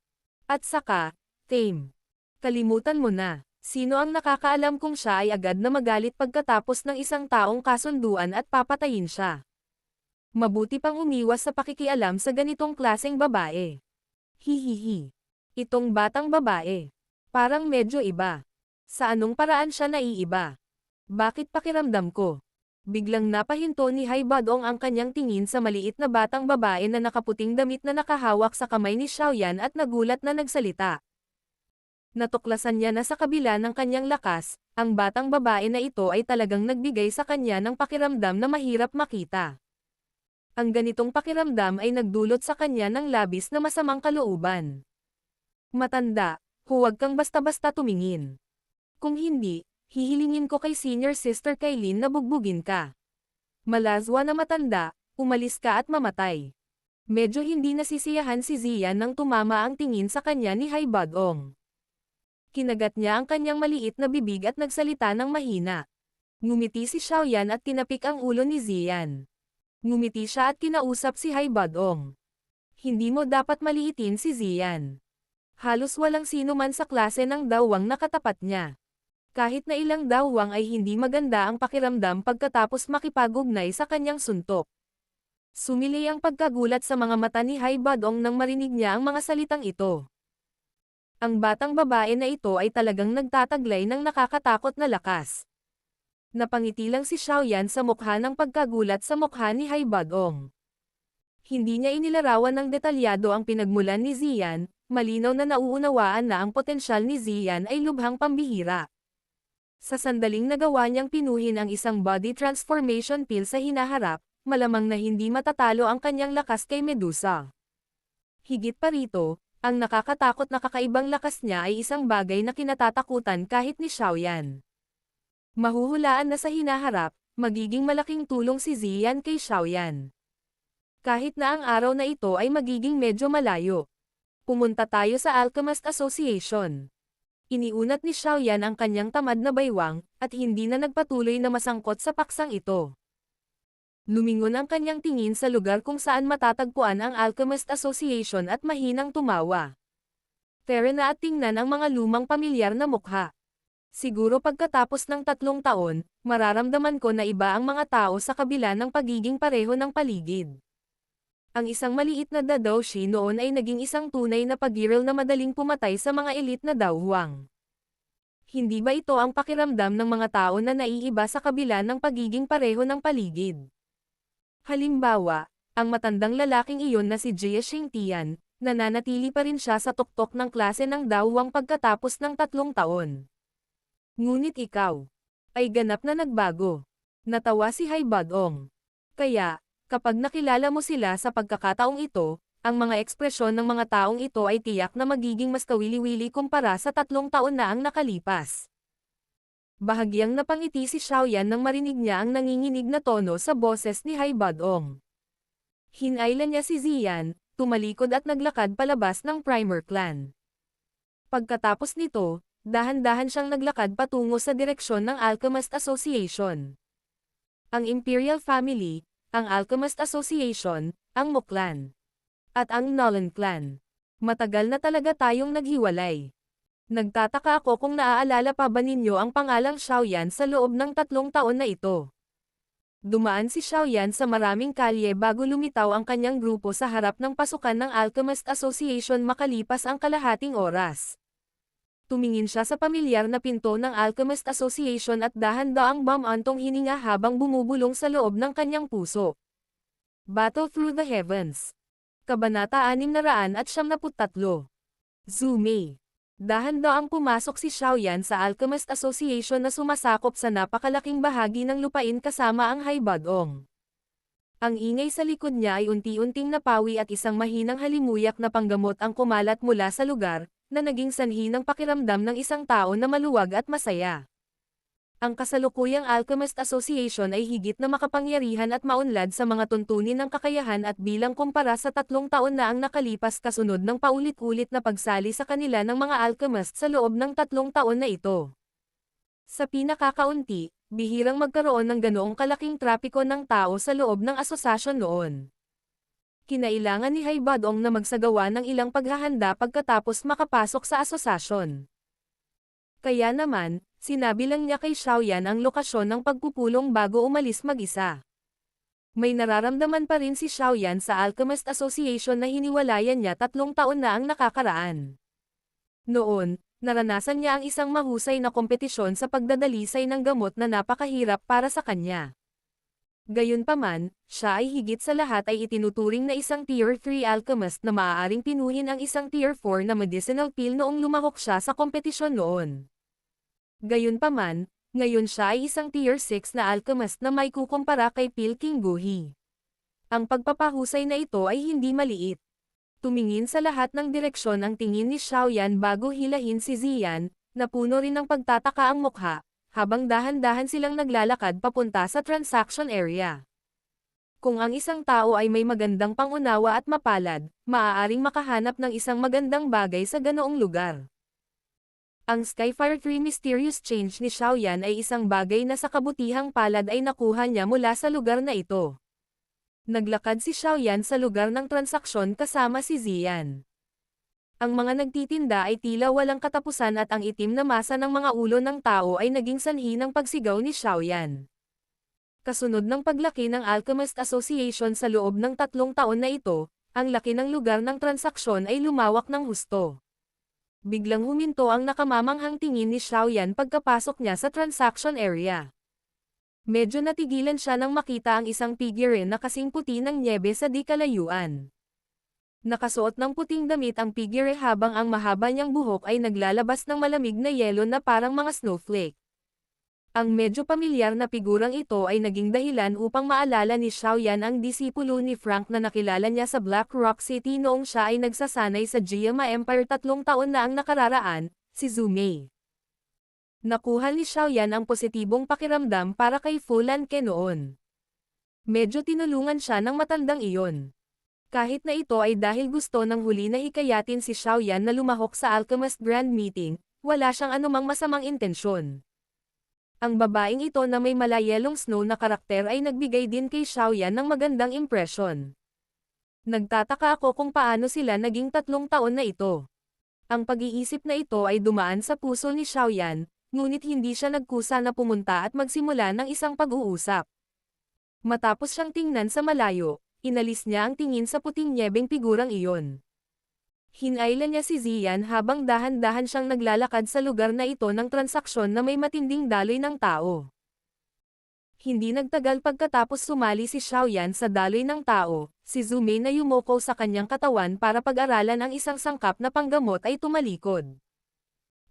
At saka, tame. Kalimutan mo na, sino ang nakakaalam kung siya ay agad na magalit pagkatapos ng isang taong kasunduan at papatayin siya. Mabuti pang umiwas sa pakikialam sa ganitong klaseng babae. Hihihi. Itong batang babae. Parang medyo iba. Sa anong paraan siya naiiba? Bakit pakiramdam ko? Biglang napahinto ni Haibadong ang kanyang tingin sa maliit na batang babae na nakaputing damit na nakahawak sa kamay ni Xiaoyan at nagulat na nagsalita. Natuklasan niya na sa kabila ng kanyang lakas, ang batang babae na ito ay talagang nagbigay sa kanya ng pakiramdam na mahirap makita. Ang ganitong pakiramdam ay nagdulot sa kanya ng labis na masamang kalooban. "Matanda, huwag kang basta-basta tumingin. Kung hindi, hihilingin ko kay Senior Sister Kailin na bugbugin ka. Malazwa na matanda, umalis ka at mamatay." Medyo hindi nasisiyahan si Ziyan nang tumama ang tingin sa kanya ni Haibadong. Kinagat niya ang kanyang maliit na bibig at nagsalita ng mahina. Ngumiti si Xiaoyan at tinapik ang ulo ni Ziyan. Ngumiti siya at kinausap si Haibadong. "Hindi mo dapat maliitin si Ziyan." Halos walang sino man sa klase ng dawang nakatapat niya. Kahit na ilang dawang ay hindi maganda ang pakiramdam pagkatapos makipag-ugnay sa kanyang suntok. Sumili ang pagkagulat sa mga mata ni Haibadong nang marinig niya ang mga salitang ito. Ang batang babae na ito ay talagang nagtataglay ng nakakatakot na lakas. Napangiti lang si Xiaoyan sa mukha ng pagkagulat sa mukha ni Haibadong. Hindi niya inilarawan ng detalyado ang pinagmulan ni Ziyan, malinaw na nauunawaan na ang potensyal ni Ziyan ay lubhang pambihira. Sa sandaling nagawa niyang pinuhin ang isang body transformation pill sa hinaharap, malamang na hindi matatalo ang kanyang lakas kay Medusa. Higit pa rito, ang nakakatakot na kakaibang lakas niya ay isang bagay na kinatatakutan kahit ni Xiaoyan. Mahuhulaan na sa hinaharap, magiging malaking tulong si Ziyan kay Xiaoyan. Kahit na ang araw na ito ay magiging medyo malayo. Pumunta tayo sa Alchemist Association. Iniunat ni Xiaoyan ang kanyang tamad na baywang, at hindi na nagpatuloy na masangkot sa paksang ito. Lumingon ang kanyang tingin sa lugar kung saan matatagpuan ang Alchemist Association at mahinang tumawa. Tara na at tingnan ang mga lumang pamilyar na mukha. Siguro pagkatapos ng 3 taon, mararamdaman ko na iba ang mga tao sa kabila ng pagiging pareho ng paligid. Ang isang maliit na dadoushi noon ay naging isang tunay na pagiril na madaling pumatay sa mga elite na dawhwang. Hindi ba ito ang pakiramdam ng mga tao na naiiba sa kabila ng pagiging pareho ng paligid? Halimbawa, ang matandang lalaking iyon na si Jie Xingtian, nananatili pa rin siya sa tuktok ng klase ng dawhwang pagkatapos ng 3 taon. Ngunit ikaw ay ganap na nagbago. Natawa si Haibadong. Kaya, kapag nakilala mo sila sa pagkakataong ito, Ang mga ekspresyon ng mga taong ito ay tiyak na magiging mas kawili-wili kumpara sa 3 taon na ang nakalipas. Bahagyang napangiti si Xiaoyan nang marinig niya ang nanginginig na tono sa boses ni Hai Badong. Hinailan niya si Ziyan, tumalikod at naglakad palabas ng Primer Clan. Pagkatapos nito, dahan-dahan siyang naglakad patungo sa direksyon ng Alchemist Association. Ang Imperial Family, ang Alchemist Association, ang Mo Clan, at ang Nolan Clan. Matagal na talaga tayong naghiwalay. Nagtataka ako kung naaalala pa ba ninyo ang pangalang Xiaoyan sa loob ng 3 taon na ito. Dumaan si Xiaoyan sa maraming kalye bago lumitaw ang kanyang grupo sa harap ng pasukan ng Alchemist Association makalipas ang kalahating oras. Tumingin siya sa pamilyar na pinto ng Alchemist Association at dahan-daang bumantong hininga habang bumubulong sa loob ng kanyang puso. Battle Through the Heavens. Kabanata 673. Zumei. Dahan-daang pumasok si Xiaoyan sa Alchemist Association na sumasakop sa napakalaking bahagi ng lupain kasama ang Hai Badong. Ang ingay sa likod niya ay unti-unting napawi at isang mahinang halimuyak na panggamot ang kumalat mula sa lugar, na naging sanhi ng pakiramdam ng isang tao na maluwag at masaya. Ang kasalukuyang Alchemist Association ay higit na makapangyarihan at maunlad sa mga tuntunin ng kakayahan at bilang kumpara sa 3 taon na ang nakalipas kasunod ng paulit-ulit na pagsali sa kanila ng mga alchemist sa loob ng 3 taon na ito. Sa pinakakaunti, bihirang magkaroon ng ganoong kalaking trapiko ng tao sa loob ng asosasyon noon. Kinailangan ni Hai Badong na magsagawa ng ilang paghahanda pagkatapos makapasok sa asosasyon. Kaya naman, sinabi lang niya kay Xiaoyan ang lokasyon ng pagpupulong bago umalis mag-isa. May nararamdaman pa rin si Xiaoyan sa Alchemist Association na hiniwalayan niya 3 taon na ang nakakaraan. Noon, naranasan niya ang isang mahusay na kompetisyon sa pagdadalisay ng gamot na napakahirap para sa kanya. Gayunpaman, siya ay higit sa lahat ay itinuturing na isang Tier 3 alchemist na maaaring pinuhin ang isang Tier 4 na medicinal pill noong lumahok siya sa kompetisyon noon. Gayunpaman, ngayon siya ay isang Tier 6 na alchemist na may kukumpara kay Pil King Guhi. Ang pagpapahusay na ito ay hindi maliit. Tumingin sa lahat ng direksyon ang tingin ni Xiaoyan bago hilahin si Ziyan, na puno rin ng pagtataka ang mukha, habang dahan-dahan silang naglalakad papunta sa transaction area. Kung ang isang tao ay may magandang pangunawa at mapalad, maaaring makahanap ng isang magandang bagay sa ganoong lugar. Ang Skyfire 3 Mysterious Change ni Xiaoyan ay isang bagay na sa kabutihang palad ay nakuha niya mula sa lugar na ito. Naglakad si Xiaoyan sa lugar ng transaksyon kasama si Ziyan. Ang mga nagtitinda ay tila walang katapusan at ang itim na masa ng mga ulo ng tao ay naging sanhi ng pagsigaw ni Xiaoyan. Kasunod ng paglaki ng Alchemist Association sa loob ng 3 taon na ito, ang laki ng lugar ng transaksyon ay lumawak ng husto. Biglang huminto ang nakamamanghang tingin ni Xiaoyan pagkapasok niya sa transaction area. Medyo natigilan siya nang makita ang isang figurine na kasing puti ng nyebe sa di kalayuan. Nakasuot ng puting damit ang figure habang ang mahaba niyang buhok ay naglalabas ng malamig na yelo na parang mga snowflake. Ang medyo pamilyar na figurang ito ay naging dahilan upang maalala ni Xiaoyan ang disipulo ni Frank na nakilala niya sa Black Rock City noong siya ay nagsasanay sa Jiama Empire 3 taon na ang nakararaan, si Zumei. Nakuha ni Xiaoyan ang positibong pakiramdam para kay Fulan Ke noon. Medyo tinulungan siya ng matandang iyon. Kahit na ito ay dahil gusto ng huli na hikayatin si Xiaoyan na lumahok sa Alchemist Grand Meeting, wala siyang anumang masamang intensyon. Ang babaeng ito na may malayelong snow na karakter ay nagbigay din kay Xiaoyan ng magandang impresyon. Nagtataka ako kung paano sila naging 3 taon na ito. Ang pag-iisip na ito ay dumaan sa puso ni Xiaoyan, ngunit hindi siya nagkusa na pumunta at magsimula ng isang pag-uusap. Matapos siyang tingnan sa malayo, inalis niya ang tingin sa puting nyebeng figurang iyon. Hinailan niya si Ziyan habang dahan-dahan siyang naglalakad sa lugar na ito ng transaksyon na may matinding daloy ng tao. Hindi nagtagal pagkatapos sumali si Xiaoyan sa daloy ng tao, si Zumei na yumoko sa kanyang katawan para pag-aralan ang isang sangkap na panggamot ay tumalikod.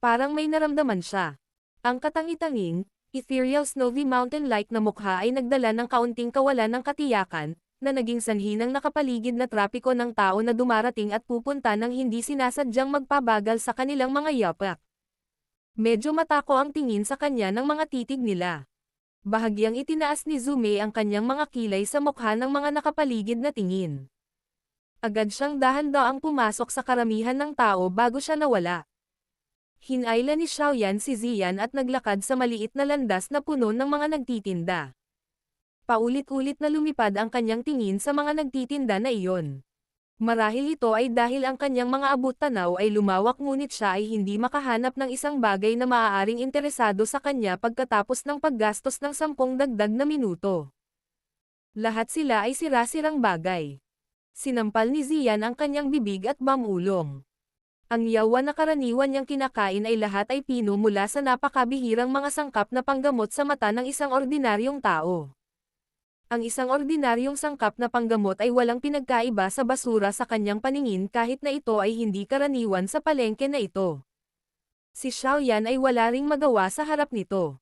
Parang may naramdaman siya. Ang katangi-tanging, ethereal snowy mountain-like na mukha ay nagdala ng kaunting kawalan ng katiyakan, na naging sanhi ng nakapaligid na trapiko ng tao na dumarating at pupunta nang hindi sinasadyang magpabagal sa kanilang mga yapak. Medyo matako ang tingin sa kanya ng mga titig nila. Bahagyang itinaas ni Zume ang kanyang mga kilay sa mukha ng mga nakapaligid na tingin. Agad siyang dahan-daang pumasok sa karamihan ng tao bago siya nawala. Hinayla ni Xiaoyan si Ziyan at naglakad sa maliit na landas na puno ng mga nagtitinda. Paulit-ulit na lumipad ang kanyang tingin sa mga nagtitinda na iyon. Marahil ito ay dahil ang kanyang mga abot-tanaw ay lumawak ngunit siya ay hindi makahanap ng isang bagay na maaaring interesado sa kanya pagkatapos ng paggastos ng 10 dagdag na minuto. Lahat sila ay sira-sirang bagay. Sinampal ni Ziyan ang kanyang bibig at bamulong. Ang yawa na karaniwan niyang kinakain ay lahat ay pino mula sa napakabihirang mga sangkap na panggamot sa mata ng isang ordinaryong tao. Ang isang ordinaryong sangkap na panggamot ay walang pinagkaiba sa basura sa kanyang paningin kahit na ito ay hindi karaniwan sa palengke na ito. Si Xiaoyan ay wala ring magawa sa harap nito.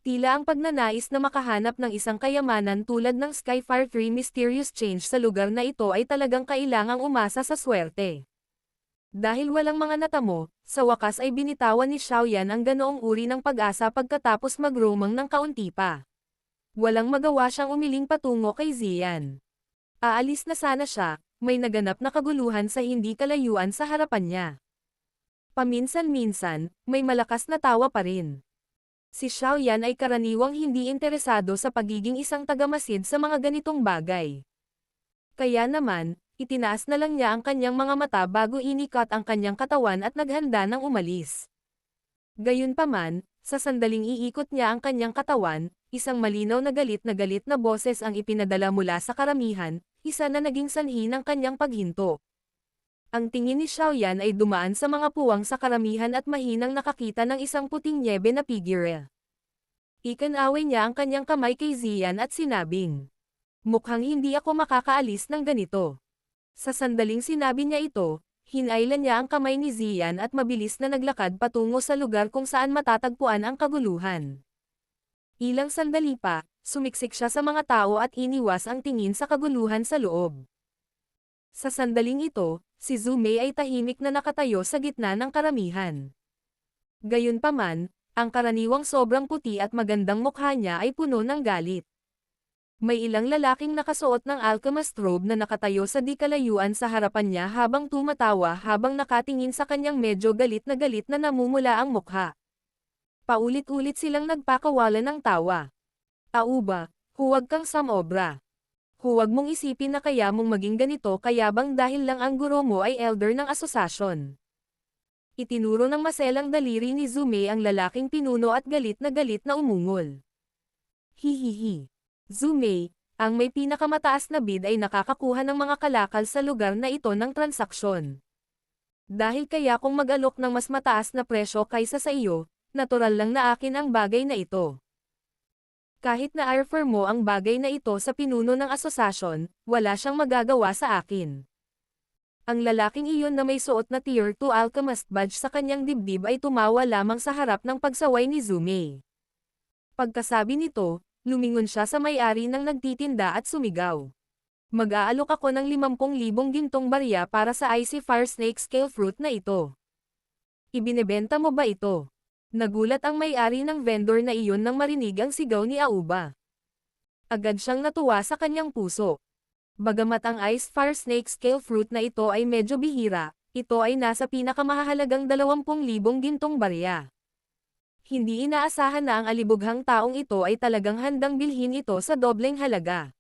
Tila ang pagnanais na makahanap ng isang kayamanan tulad ng Skyfire 3 Mysterious Change sa lugar na ito ay talagang kailangang umasa sa swerte. Dahil walang mga natamo, sa wakas ay binitawan ni Xiaoyan ang ganoong uri ng pag-asa pagkatapos magromang ng kaunti pa. Walang magawa siyang umiling patungo kay Ziyan. Aalis na sana siya, may naganap na kaguluhan sa hindi kalayuan sa harapan niya. Paminsan-minsan, may malakas na tawa pa rin. Si Xiaoyan ay karaniwang hindi interesado sa pagiging isang tagamasid sa mga ganitong bagay. Kaya naman, itinaas na lang niya ang kanyang mga mata bago inikat ang kanyang katawan at naghanda ng umalis. Gayunpaman, sa sandaling iikot niya ang kanyang katawan, isang malinaw na galit na boses ang ipinadala mula sa karamihan, isa na naging sanhi ng kanyang paghinto. Ang tingin ni Xiaoyan ay dumaan sa mga puwang sa karamihan at mahinang nakakita ng isang puting nyebe na figure. Ikanaway niya ang kanyang kamay kay Ziyan at sinabing, "Mukhang hindi ako makakaalis ng ganito." Sa sandaling sinabi niya ito, hinaylan niya ang kamay ni Ziyan at mabilis na naglakad patungo sa lugar kung saan matatagpuan ang kaguluhan. Ilang sandali pa, sumiksik siya sa mga tao at iniwas ang tingin sa kaguluhan sa loob. Sa sandaling ito, si Zume ay tahimik na nakatayo sa gitna ng karamihan. Gayunpaman, ang karaniwang sobrang puti at magandang mukha niya ay puno ng galit. May ilang lalaking nakasuot ng alchemist robe na nakatayo sa di kalayuan sa harapan niya habang tumatawa habang nakatingin sa kanyang medyo galit na namumula ang mukha. Paulit-ulit silang nagpakawala ng tawa. "Auba, huwag kang samobra. Huwag mong isipin na kaya mong maging ganito kayabang dahil lang ang guro mo ay elder ng asosasyon." Itinuro ng maselang daliri ni Zume ang lalaking pinuno at galit na umungol. "Hihihi. Zume, ang may pinakamataas na bid ay nakakakuha ng mga kalakal sa lugar na ito ng transaksyon. Dahil kaya kung mag-alok ng mas mataas na presyo kaysa sa iyo, natural lang na akin ang bagay na ito. Kahit na offer mo ang bagay na ito sa pinuno ng asosasyon, wala siyang magagawa sa akin." Ang lalaking iyon na may suot na Tier 2 Alchemist badge sa kanyang dibdib ay tumawa lamang sa harap ng pagsaway ni Zume. Pagkasabi nito, lumingon siya sa may-ari ng nagtitinda at sumigaw, "Mag-aalok ako ng 50,000 gintong barya para sa Icy Fire Snake Scale Fruit na ito. Ibinebenta mo ba ito?" Nagulat ang may-ari ng vendor na iyon nang marinig ang sigaw ni Auba. Agad siyang natuwa sa kanyang puso. Bagamat ang Ice Fire Snake Scale Fruit na ito ay medyo bihira, ito ay nasa pinakamahalagang 20,000 gintong barya. Hindi inaasahan na ang alibughang taong ito ay talagang handang bilhin ito sa dobleng halaga.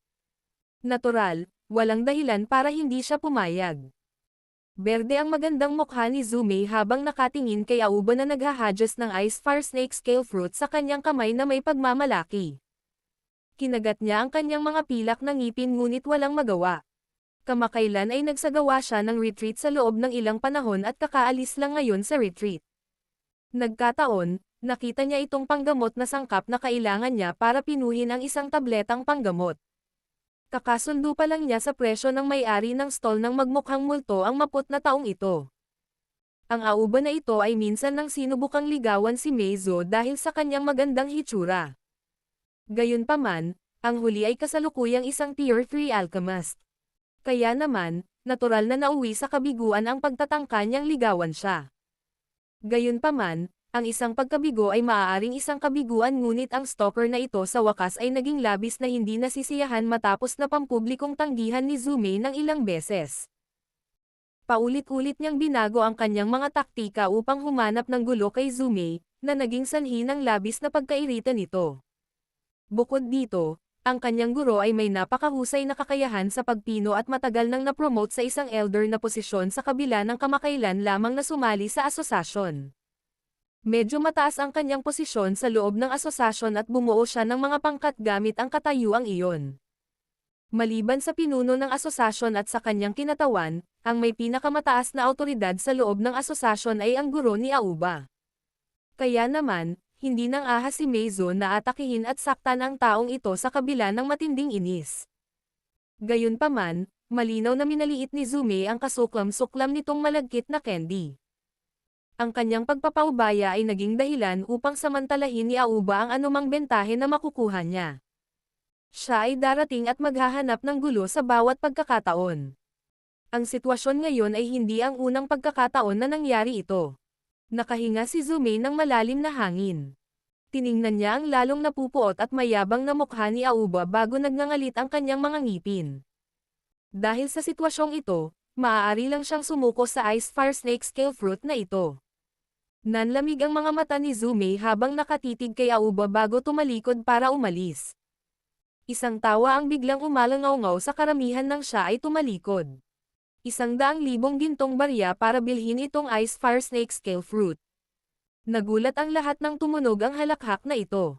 Natural, walang dahilan para hindi siya pumayag. Berde ang magandang mukha ni Zume habang nakatingin kay Auba na naghahadjust ng Ice Fire Snake Scale Fruit sa kanyang kamay na may pagmamalaki. Kinagat niya ang kanyang mga pilak na ngipin ngunit walang magawa. Kamakailan ay nagsagawa siya ng retreat sa loob ng ilang panahon at kakaalis lang ngayon sa retreat. Nagkataon, nakita niya itong panggamot na sangkap na kailangan niya para pinuhin ang isang tabletang panggamot. Kakasundo pa lang niya sa presyo ng may-ari ng stall ng magmukhang multo ang maput na taong ito. Ang Auba na ito ay minsan nang sinubukang ligawan si Meizo dahil sa kanyang magandang hitsura. Gayunpaman, Ang huli ay kasalukuyang isang Tier 3 alchemist. Kaya naman, natural na nauwi sa kabiguan ang pagtatangka niyang ligawan siya. Gayunpaman, ang isang pagkabigo ay maaaring isang kabiguan ngunit ang stalker na ito sa wakas ay naging labis na hindi nasisiyahan matapos na pampublikong tanggihan ni Zume ng ilang beses. Paulit-ulit niyang binago ang kanyang mga taktika upang humanap ng gulo kay Zume, na naging sanhi ng labis na pagkairita nito. Bukod dito, ang kanyang guro ay may napakahusay na kakayahan sa pagpino at matagal nang na-promote sa isang elder na posisyon sa kabila ng kamakailan lamang na sumali sa asosasyon. Medyo mataas ang kanyang posisyon sa loob ng asosasyon at bumuo siya ng mga pangkat gamit ang katayuang iyon. Maliban sa pinuno ng asosasyon at sa kanyang kinatawan, ang may pinakamataas na awtoridad sa loob ng asosasyon ay ang guro ni Aoba. Kaya naman, hindi nang ahas si Meizo na atakihin at saktan ang taong ito sa kabila ng matinding inis. Gayunpaman, malinaw na minaliit ni Zume ang kasuklam-suklam nitong malagkit na candy. Ang kanyang pagpapaubaya ay naging dahilan upang samantalahin ni Aoba ang anumang bentahe na makukuha niya. Siya ay darating at maghahanap ng gulo sa bawat pagkakataon. Ang sitwasyon ngayon ay hindi ang unang pagkakataon na nangyari ito. Nakahinga si Zume ng malalim na hangin. Tiningnan niya ang lalong napupuot at mayabang na mukha ni Aoba bago nagngangalit ang kanyang mga ngipin. Dahil sa sitwasyong ito, maaari lang siyang sumuko sa Ice Fire Snake Scale Fruit na ito. Nanlamig ang mga mata ni Zume habang nakatitig kay Aoba bago tumalikod para umalis. Isang tawa ang biglang umalangaw-ngaw sa karamihan ng siya ay tumalikod. 100,000 gintong barya para bilhin itong Ice Fire Snake Scale Fruit. Nagulat ang lahat nang tumunog ang halakhak na ito.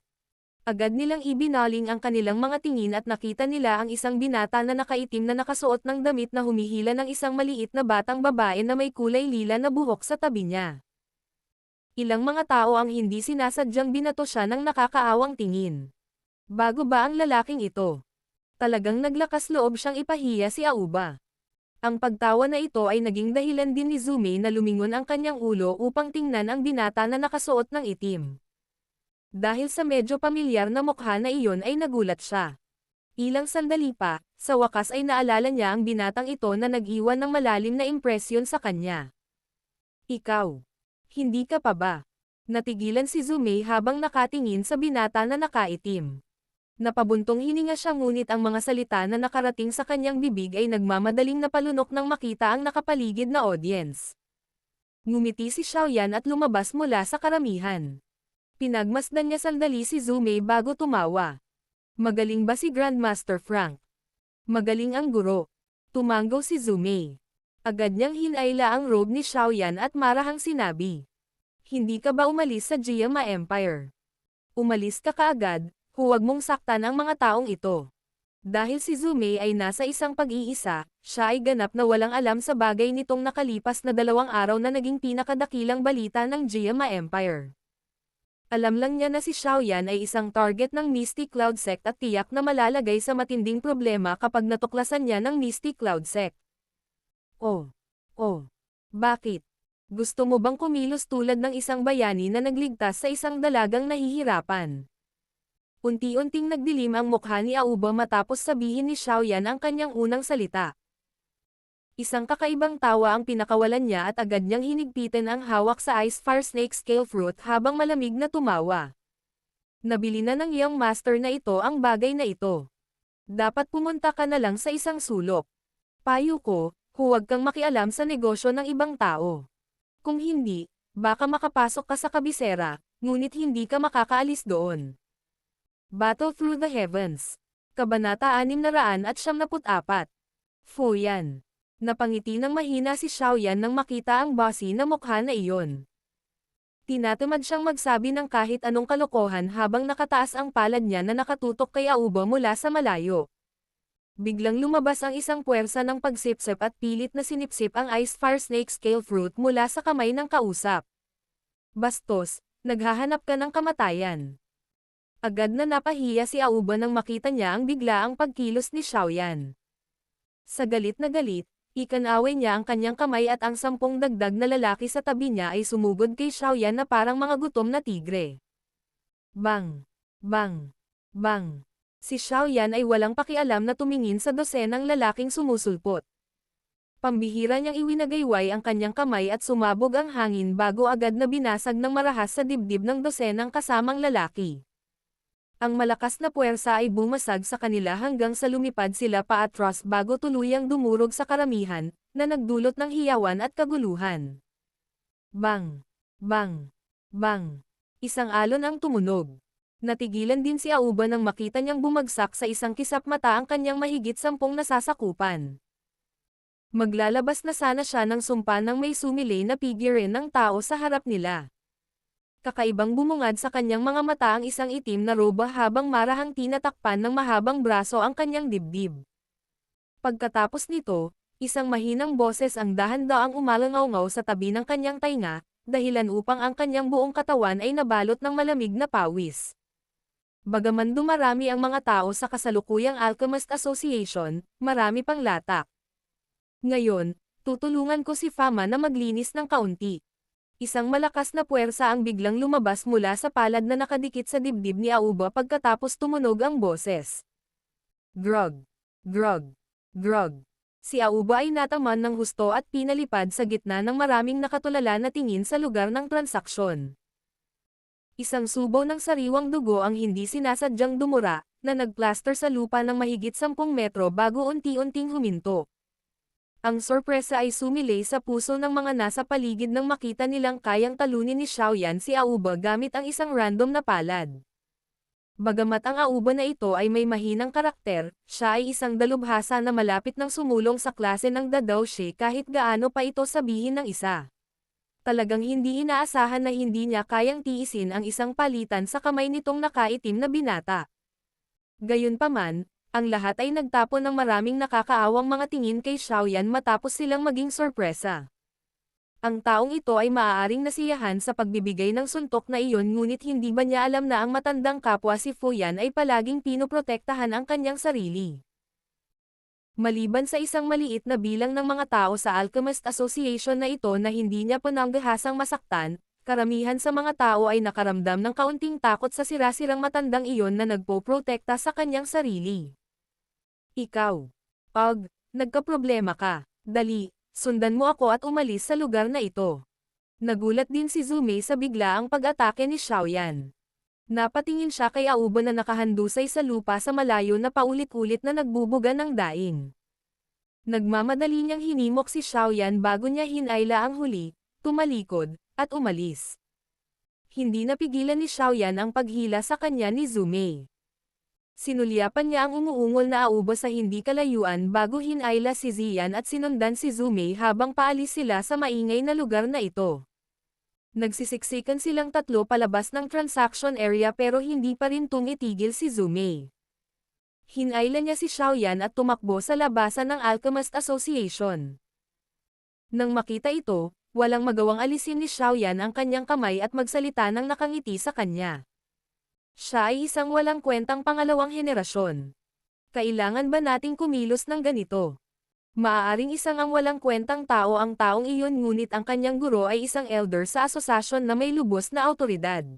Agad nilang ibinaling ang kanilang mga tingin at nakita nila ang isang binata na nakaitim na nakasuot ng damit na humihila ng isang maliit na batang babae na may kulay lila na buhok sa tabi niya. Ilang mga tao ang hindi sinasadyang binato siya ng nakakaawang tingin. Bago ba ang lalaking ito? Talagang naglakas loob siyang ipahiya si Aoba. Ang pagtawa na ito ay naging dahilan din ni Zume na lumingon ang kanyang ulo upang tingnan ang binata na nakasuot ng itim. Dahil sa medyo pamilyar na mukha na iyon ay nagulat siya. Ilang sandali pa, sa wakas ay naalala niya ang binatang ito na nag-iwan ng malalim na impresyon sa kanya. Ikaw. Hindi ka pa ba? Natigilan si Zume habang nakatingin sa binata na nakaitim. Napabuntong hininga siya ngunit ang mga salita na nakarating sa kanyang bibig ay nagmamadaling napalunok nang makita ang nakapaligid na audience. Ngumiti si Xiaoyan at lumabas mula sa karamihan. Pinagmasdan niya sandali si Zume bago tumawa. Magaling ba si Grandmaster Frank? Magaling ang guro. Tumanggaw si Zume. Agad niyang hinayla ang robe ni Xiaoyan at marahang sinabi. Hindi ka ba umalis sa Jiama Empire? Umalis ka kaagad. Huwag mong saktan ang mga taong ito. Dahil si Zume ay nasa isang pag-iisa, siya ay ganap na walang alam sa bagay nitong nakalipas na 2 araw na naging pinakadakilang balita ng Jiama Empire. Alam lang niya na si Xiaoyan ay isang target ng Misty Cloud Sect at tiyak na malalagay sa matinding problema kapag natuklasan niya ng Misty Cloud Sect. Oh. Bakit? Gusto mo bang kumilos tulad ng isang bayani na nagligtas sa isang dalagang nahihirapan? Unti-unting nagdilim ang mukha ni Aoba matapos sabihin ni Xiaoyan ang kanyang unang salita. Isang kakaibang tawa ang pinakawalan niya at agad niyang hinigpitan ang hawak sa Ice Fire Snake Scale Fruit habang malamig na tumawa. Nabili na ng iyong master na ito ang bagay na ito. Dapat pumunta ka na lang sa isang sulok. Payo ko, huwag kang makialam sa negosyo ng ibang tao. Kung hindi, baka makapasok ka sa kabisera, ngunit hindi ka makakaalis doon. Battle Through the Heavens. Kabanata 674. Foyan. Napangiti ng mahina si Xiaoyan nang makita ang bossy na mukha na iyon. Tinatamad siyang magsabi ng kahit anong kalokohan habang nakataas ang palad niya na nakatutok kay Aoba mula sa malayo. Biglang lumabas ang isang puwersa ng pagsipsip at pilit na sinipsip ang Ice Fire Snake Scale Fruit mula sa kamay ng kausap. Bastos, naghahanap ka ng kamatayan. Agad na napahiya si Aoba nang makita niya ang biglaang pagkilos ni Xiaoyan. Sa galit na galit, ikanaway niya ang kanyang kamay at ang 10 dagdag na lalaki sa tabi niya ay sumugod kay Xiaoyan na parang mga gutom na tigre. Bang! Bang! Bang! Si Xiaoyan ay walang pakialam na tumingin sa dosenang lalaking sumusulpot. Pambihira niyang iwinagayway ang kanyang kamay at sumabog ang hangin bago agad na binasag ng marahas sa dibdib ng dosenang kasamang lalaki. Ang malakas na puwersa ay bumasag sa kanila hanggang sa lumipad sila paatras bago tuluyang dumurog sa karamihan, na nagdulot ng hiyawan at kaguluhan. Bang! Bang! Bang! Isang alon ang tumunog. Natigilan din si Aoba nang makita niyang bumagsak sa isang kisap mata ang kanyang mahigit 10 nasasakupan. Maglalabas na sana siya ng sumpa nang may sumilay na figure ng tao sa harap nila. Kakaibang bumungad sa kanyang mga mata ang isang itim na roba habang marahang tinatakpan ng mahabang braso ang kanyang dibdib. Pagkatapos nito, isang mahinang boses ang dahan-daang umalangaw-ngaw sa tabi ng kanyang tainga, dahilan upang ang kanyang buong katawan ay nabalot ng malamig na pawis. Bagaman dumarami ang mga tao sa kasalukuyang Alchemist Association, marami pang latak. Ngayon, tutulungan ko si Fama na maglinis ng kaunti. Isang malakas na puwersa ang biglang lumabas mula sa palad na nakadikit sa dibdib ni Aoba pagkatapos tumunog ang boses. Grog! Grog! Grog! Si Aoba ay nataman ng husto at pinalipad sa gitna ng maraming nakatulala na tingin sa lugar ng transaksyon. Isang subo ng sariwang dugo ang hindi sinasadyang dumura, na nagplaster sa lupa ng mahigit 10 metro bago unti-unting huminto. Ang sorpresa ay sumilay sa puso ng mga nasa paligid nang makita nilang kayang talunin ni Xiaoyan si Aoba gamit ang isang random na palad. Bagamat ang Aoba na ito ay may mahinang karakter, siya ay isang dalubhasa na malapit ng sumulong sa klase ng Dadaoshi kahit gaano pa ito sabihin ng isa. Talagang hindi inaasahan na hindi niya kayang tiisin ang isang palitan sa kamay nitong nakaitim na binata. Gayunpaman, ang lahat ay nagtapon ng maraming nakakaawang mga tingin kay Xiaoyan matapos silang maging sorpresa. Ang taong ito ay maaaring nasiyahan sa pagbibigay ng suntok na iyon ngunit hindi ba niya alam na ang matandang kapwa si Fuyan ay palaging pinoprotektahan ang kanyang sarili. Maliban sa isang maliit na bilang ng mga tao sa Alchemist Association na ito na hindi niya pananggahasang masaktan, karamihan sa mga tao ay nakaramdam ng kaunting takot sa sirasirang matandang iyon na nagpoprotekta sa kanyang sarili. Ikaw. Nagkaproblema ka. Dali, sundan mo ako at umalis sa lugar na ito. Nagulat din si Zume sa biglaang pag-atake ni Xiaoyan. Napatingin siya kay Aoba na nakahandusay sa lupa sa malayo na paulit-ulit na nagbubuga ng daing. Nagmamadali niyang hinimok si Xiaoyan bago niya hinayla ang huli, tumalikod, at umalis. Hindi napigilan ni Xiaoyan ang paghila sa kanya ni Zume. Sinulyapan niya ang umuungol na Aoba sa hindi kalayuan bago hinayla si Zian at sinundan si Zume habang paalis sila sa maingay na lugar na ito. Nagsisiksikan silang tatlo palabas ng transaction area pero hindi pa rin tumitigil si Zume. Hinayla niya si Xiaoyan at tumakbo sa labasan ng Alchemist Association. Nang makita ito, walang magawang alisin ni Xiaoyan ang kanyang kamay at magsalita ng nakangiti sa kanya. Siya ay isang walang kwentang pangalawang henerasyon. Kailangan ba nating kumilos ng ganito? Maaaring isang ang walang kwentang tao ang taong iyon ngunit ang kanyang guro ay isang elder sa asosasyon na may lubos na awtoridad.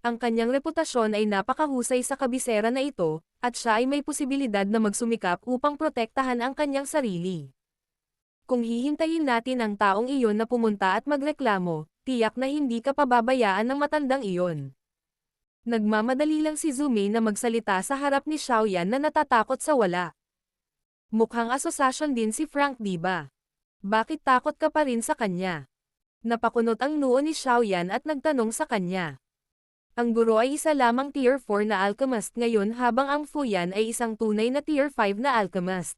Ang kanyang reputasyon ay napakahusay sa kabisera na ito, at siya ay may posibilidad na magsumikap upang protektahan ang kanyang sarili. Kung hihintayin natin ang taong iyon na pumunta at magreklamo, tiyak na hindi ka pababayaan ng matandang iyon. Nagmamadali lang si Zume na magsalita sa harap ni Xiaoyan na natatakot sa wala. Mukhang asosasyon din si Frank, diba? Bakit takot ka pa rin sa kanya? Napakunot ang noo ni Xiaoyan at nagtanong sa kanya. Ang guro ay isa lamang Tier 4 na alchemist ngayon habang ang Fuyan ay isang tunay na Tier 5 na alchemist.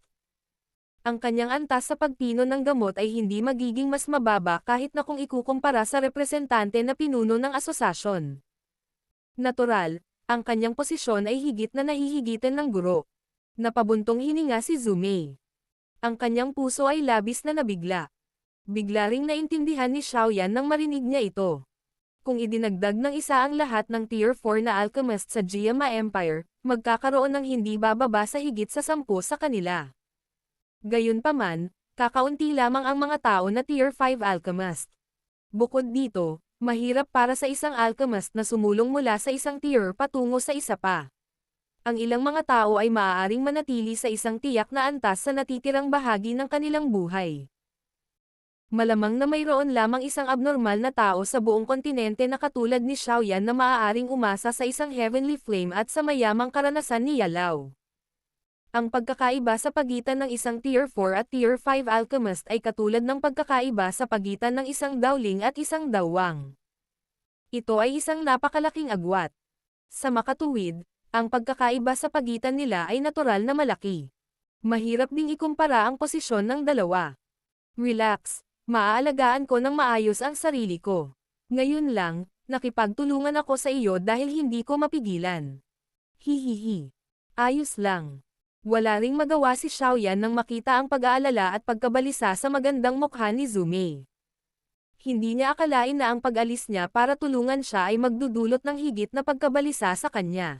Ang kanyang antas sa pagpino ng gamot ay hindi magiging mas mababa kahit na kung ikukumpara sa representante na pinuno ng asosasyon. Natural, ang kanyang posisyon ay higit na nahihigitan ng guro. Napabuntong hininga si Zume. Ang kanyang puso ay labis na nabigla. Bigla ring naintindihan ni Xiaoyan nang marinig niya ito. Kung idinagdag ng isa ang lahat ng Tier 4 na alchemist sa Jiama Empire, magkakaroon ng hindi bababa sa higit sa 10 sa kanila. Gayunpaman, kakaunti lamang ang mga tao na Tier 5 alchemist. Bukod dito, mahirap para sa isang alchemist na sumulong mula sa isang tier patungo sa isa pa. Ang ilang mga tao ay maaaring manatili sa isang tiyak na antas sa natitirang bahagi ng kanilang buhay. Malamang na mayroon lamang isang abnormal na tao sa buong kontinente na katulad ni Xiaoyan na maaaring umasa sa isang heavenly flame at sa mayamang karanasan ni Yalao. Ang pagkakaiba sa pagitan ng isang Tier 4 at Tier 5 alchemist ay katulad ng pagkakaiba sa pagitan ng isang Dowling at isang Dawang. Ito ay isang napakalaking agwat. Sa makatuwid, ang pagkakaiba sa pagitan nila ay natural na malaki. Mahirap ding ikumpara ang posisyon ng dalawa. Relax, maaalagaan ko ng maayos ang sarili ko. Ngayon lang, nakipagtulungan ako sa iyo dahil hindi ko mapigilan. Hihihi. Ayos lang. Wala ring magawa si Xiaoyan nang makita ang pag-aalala at pagkabalisa sa magandang mukha ni Zume. Hindi niya akalain na ang pag-alis niya para tulungan siya ay magdudulot ng higit na pagkabalisa sa kanya.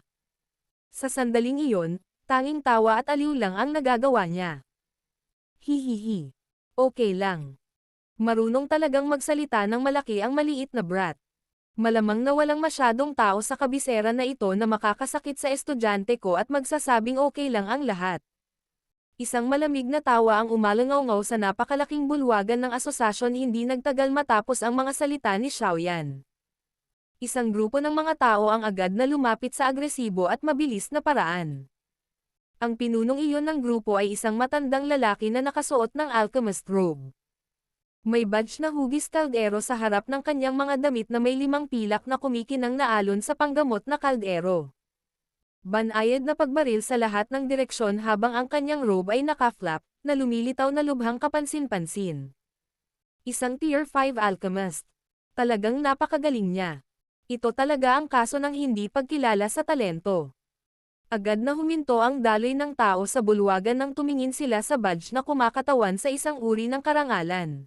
Sa sandaling iyon, tanging tawa at aliw lang ang nagagawa niya. Hihihi. Okay lang. Marunong talagang magsalita ng malaki ang maliit na brat. Malamang na walang masyadong tao sa kabisera na ito na makakasakit sa estudyante ko at magsasabing okay lang ang lahat. Isang malamig na tawa ang umalangaw-ngaw sa napakalaking bulwagan ng asosasyon hindi nagtagal matapos ang mga salita ni Xiaoyan. Isang grupo ng mga tao ang agad na lumapit sa agresibo at mabilis na paraan. Ang pinunong iyon ng grupo ay isang matandang lalaki na nakasuot ng alchemist robe. May badge na hugis kaldero sa harap ng kanyang mga damit na may 5 pilak na kumikinang na alon sa panggamot na kaldero. Banayad na pagbaril sa lahat ng direksyon habang ang kanyang robe ay naka-flap, na lumilitaw na lubhang kapansin-pansin. Isang Tier 5 alchemist. Talagang napakagaling niya. Ito talaga ang kaso ng hindi pagkilala sa talento. Agad na huminto ang daloy ng tao sa bulwagan nang tumingin sila sa badge na kumakatawan sa isang uri ng karangalan.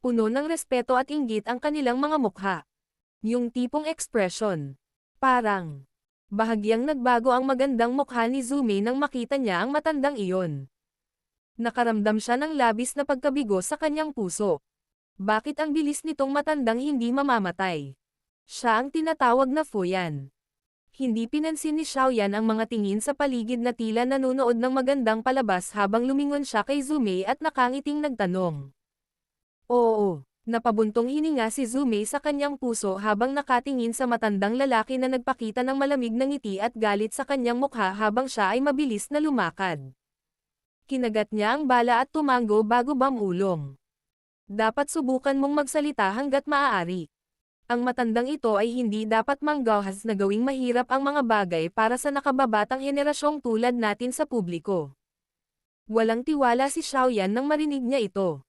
Puno ng respeto at inggit ang kanilang mga mukha. Yung tipong ekspresyon. Parang bahagyang nagbago ang magandang mukha ni Zume nang makita niya ang matandang iyon. Nakaramdam siya ng labis na pagkabigo sa kanyang puso. Bakit ang bilis nitong matandang hindi mamamatay? Siya ang tinatawag na Fuyan. Hindi pinansin ni Xiaoyan ang mga tingin sa paligid na tila nanonood ng magandang palabas habang lumingon siya kay Zume at nakangiting nagtanong. Oo, napabuntong hininga si Zume sa kanyang puso habang nakatingin sa matandang lalaki na nagpakita ng malamig na ngiti at galit sa kanyang mukha habang siya ay mabilis na lumakad. Kinagat niya ang bala at tumango bago bumulong. Dapat subukan mong magsalita hanggat maaari. Ang matandang ito ay hindi dapat manggahas na gawing mahirap ang mga bagay para sa nakababatang henerasyong tulad natin sa publiko. Walang tiwala si Xiaoyan nang marinig niya ito.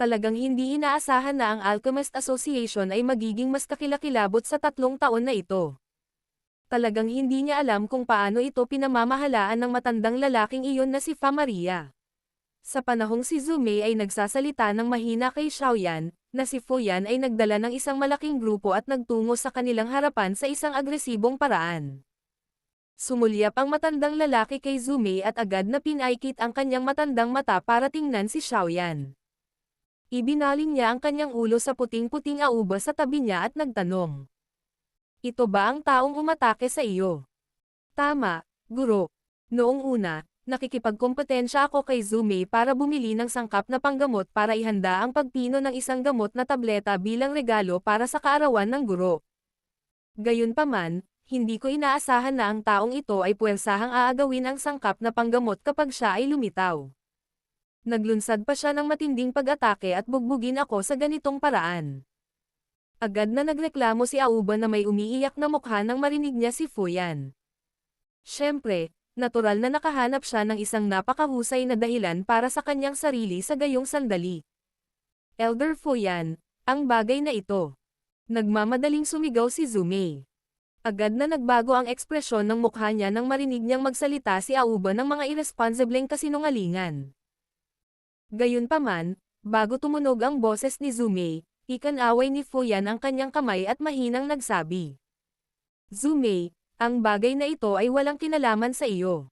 Talagang hindi inaasahan na ang Alchemist Association ay magiging mas kakilakilabot sa 3 taon na ito. Talagang hindi niya alam kung paano ito pinamamahalaan ng matandang lalaking iyon na si Fa Maria. Sa panahong si Zume ay nagsasalita ng mahina kay Xiaoyan, na si Fuyan ay nagdala ng isang malaking grupo at nagtungo sa kanilang harapan sa isang agresibong paraan. Sumulyap ang matandang lalaki kay Zume at agad na pinaikit ang kanyang matandang mata para tingnan si Xiaoyan. Ibinaling niya ang kanyang ulo sa puting-puting auba sa tabi niya at nagtanong. Ito ba ang taong umatake sa iyo? Tama, guro. Noong una, nakikipagkompetensya ako kay Zume para bumili ng sangkap na panggamot para ihanda ang pagpino ng isang gamot na tableta bilang regalo para sa kaarawan ng guro. Gayunpaman, hindi ko inaasahan na ang taong ito ay puwersahang aagawin ang sangkap na panggamot kapag siya ay lumitaw. Naglunsad pa siya ng matinding pag-atake at bugbugin ako sa ganitong paraan. Agad na nagreklamo si Auba na may umiiyak na mukha nang marinig niya si Fuyan. Siyempre, natural na nakahanap siya ng isang napakahusay na dahilan para sa kanyang sarili sa gayong sandali. Elder Fuyan, ang bagay na ito. Nagmamadaling sumigaw si Zume. Agad na nagbago ang ekspresyon ng mukha niya nang marinig niyang magsalita si Auba ng mga irresponsibleng kasinungalingan. Gayunpaman, bago tumunog ang boses ni Zume, ikanaway ni Fuyan ang kanyang kamay at mahinang nagsabi. Zume, ang bagay na ito ay walang kinalaman sa iyo.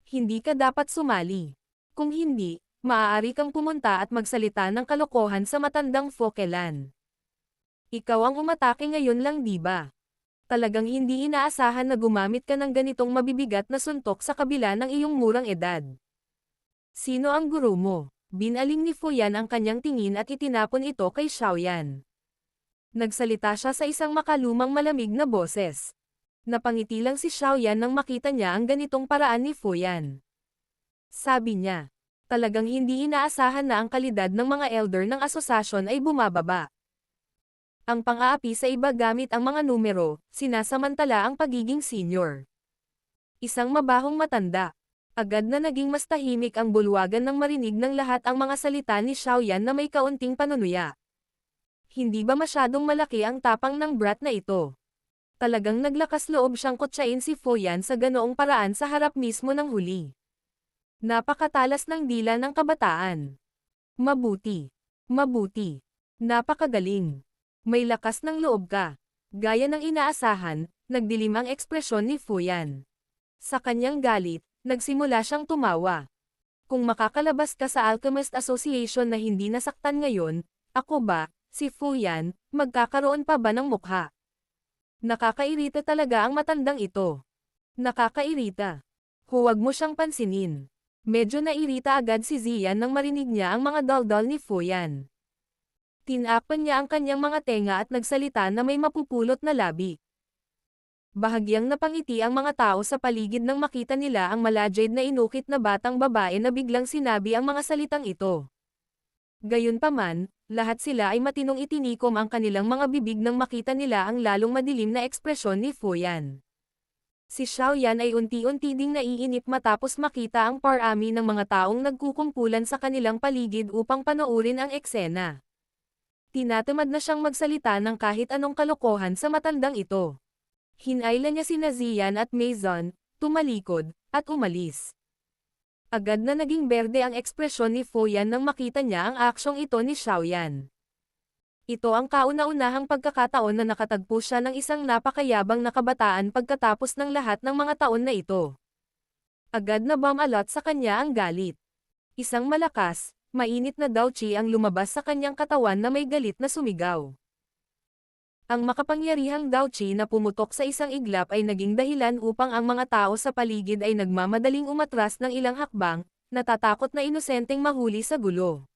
Hindi ka dapat sumali. Kung hindi, maaari kang pumunta at magsalita ng kalokohan sa matandang Fokelan. Ikaw ang umatake ngayon lang, di ba? Talagang hindi inaasahan na gumamit ka ng ganitong mabibigat na suntok sa kabila ng iyong murang edad. Sino ang guro mo? Binaling ni Fuyan ang kanyang tingin at itinapon ito kay Xiaoyan. Nagsalita siya sa isang makalumang malamig na boses. Napangiti lang si Xiaoyan nang makita niya ang ganitong paraan ni Fuyan. Sabi niya, talagang hindi inaasahan na ang kalidad ng mga elder ng asosasyon ay bumababa. Ang pang-aapi sa iba gamit ang mga numero, sinasamantala ang pagiging senior. Isang mabahong matanda. Agad na naging mas tahimik ang bulwagan nang marinig ng lahat ang mga salita ni Xiaoyan na may kaunting panunuya. Hindi ba masyadong malaki ang tapang ng brat na ito? Talagang naglakas loob siyang kutsain si Fuyan sa ganoong paraan sa harap mismo ng huli. Napakatalas ng dila ng kabataan. Mabuti. Mabuti. Napakagaling. May lakas ng loob ka. Gaya ng inaasahan, nagdilim ang ekspresyon ni Fuyan. Sa kanyang galit, nagsimula siyang tumawa. Kung makakalabas ka sa Alchemist Association na hindi nasaktan ngayon, ako ba, si Fuyan, magkakaroon pa ba ng mukha? Nakakairita talaga ang matandang ito. Nakakairita. Huwag mo siyang pansinin. Medyo nairita agad si Ziyan nang marinig niya ang mga daldal ni Fuyan. Tinakpan niya ang kanyang mga tenga at nagsalita na may mapupulot na labi. Bahagyang napangiti ang mga tao sa paligid nang makita nila ang malajade na inukit na batang babae na biglang sinabi ang mga salitang ito. Gayunpaman, lahat sila ay matinong itinikom ang kanilang mga bibig nang makita nila ang lalong madilim na ekspresyon ni Fuyan. Si Xiaoyan ay unti-unti ding naiinip matapos makita ang parami ng mga taong nagkukumpulan sa kanilang paligid upang panoorin ang eksena. Tinatamad na siyang magsalita ng kahit anong kalokohan sa matandang ito. Hinayla niya sina Ziyan at Maison, tumalikod, at umalis. Agad na naging berde ang ekspresyon ni Fuyan nang makita niya ang aksyong ito ni Xiaoyan. Ito ang kauna-unahang pagkakataon na nakatagpo siya ng isang napakayabang na kabataan pagkatapos ng lahat ng mga taon na ito. Agad na bumalot sa kanya ang galit. Isang malakas, mainit na Daochi ang lumabas sa kanyang katawan na may galit na sumigaw. Ang makapangyarihang Daochi na pumutok sa isang iglap ay naging dahilan upang ang mga tao sa paligid ay nagmamadaling umatras ng ilang hakbang, natatakot na inosenteng mahuli sa gulo.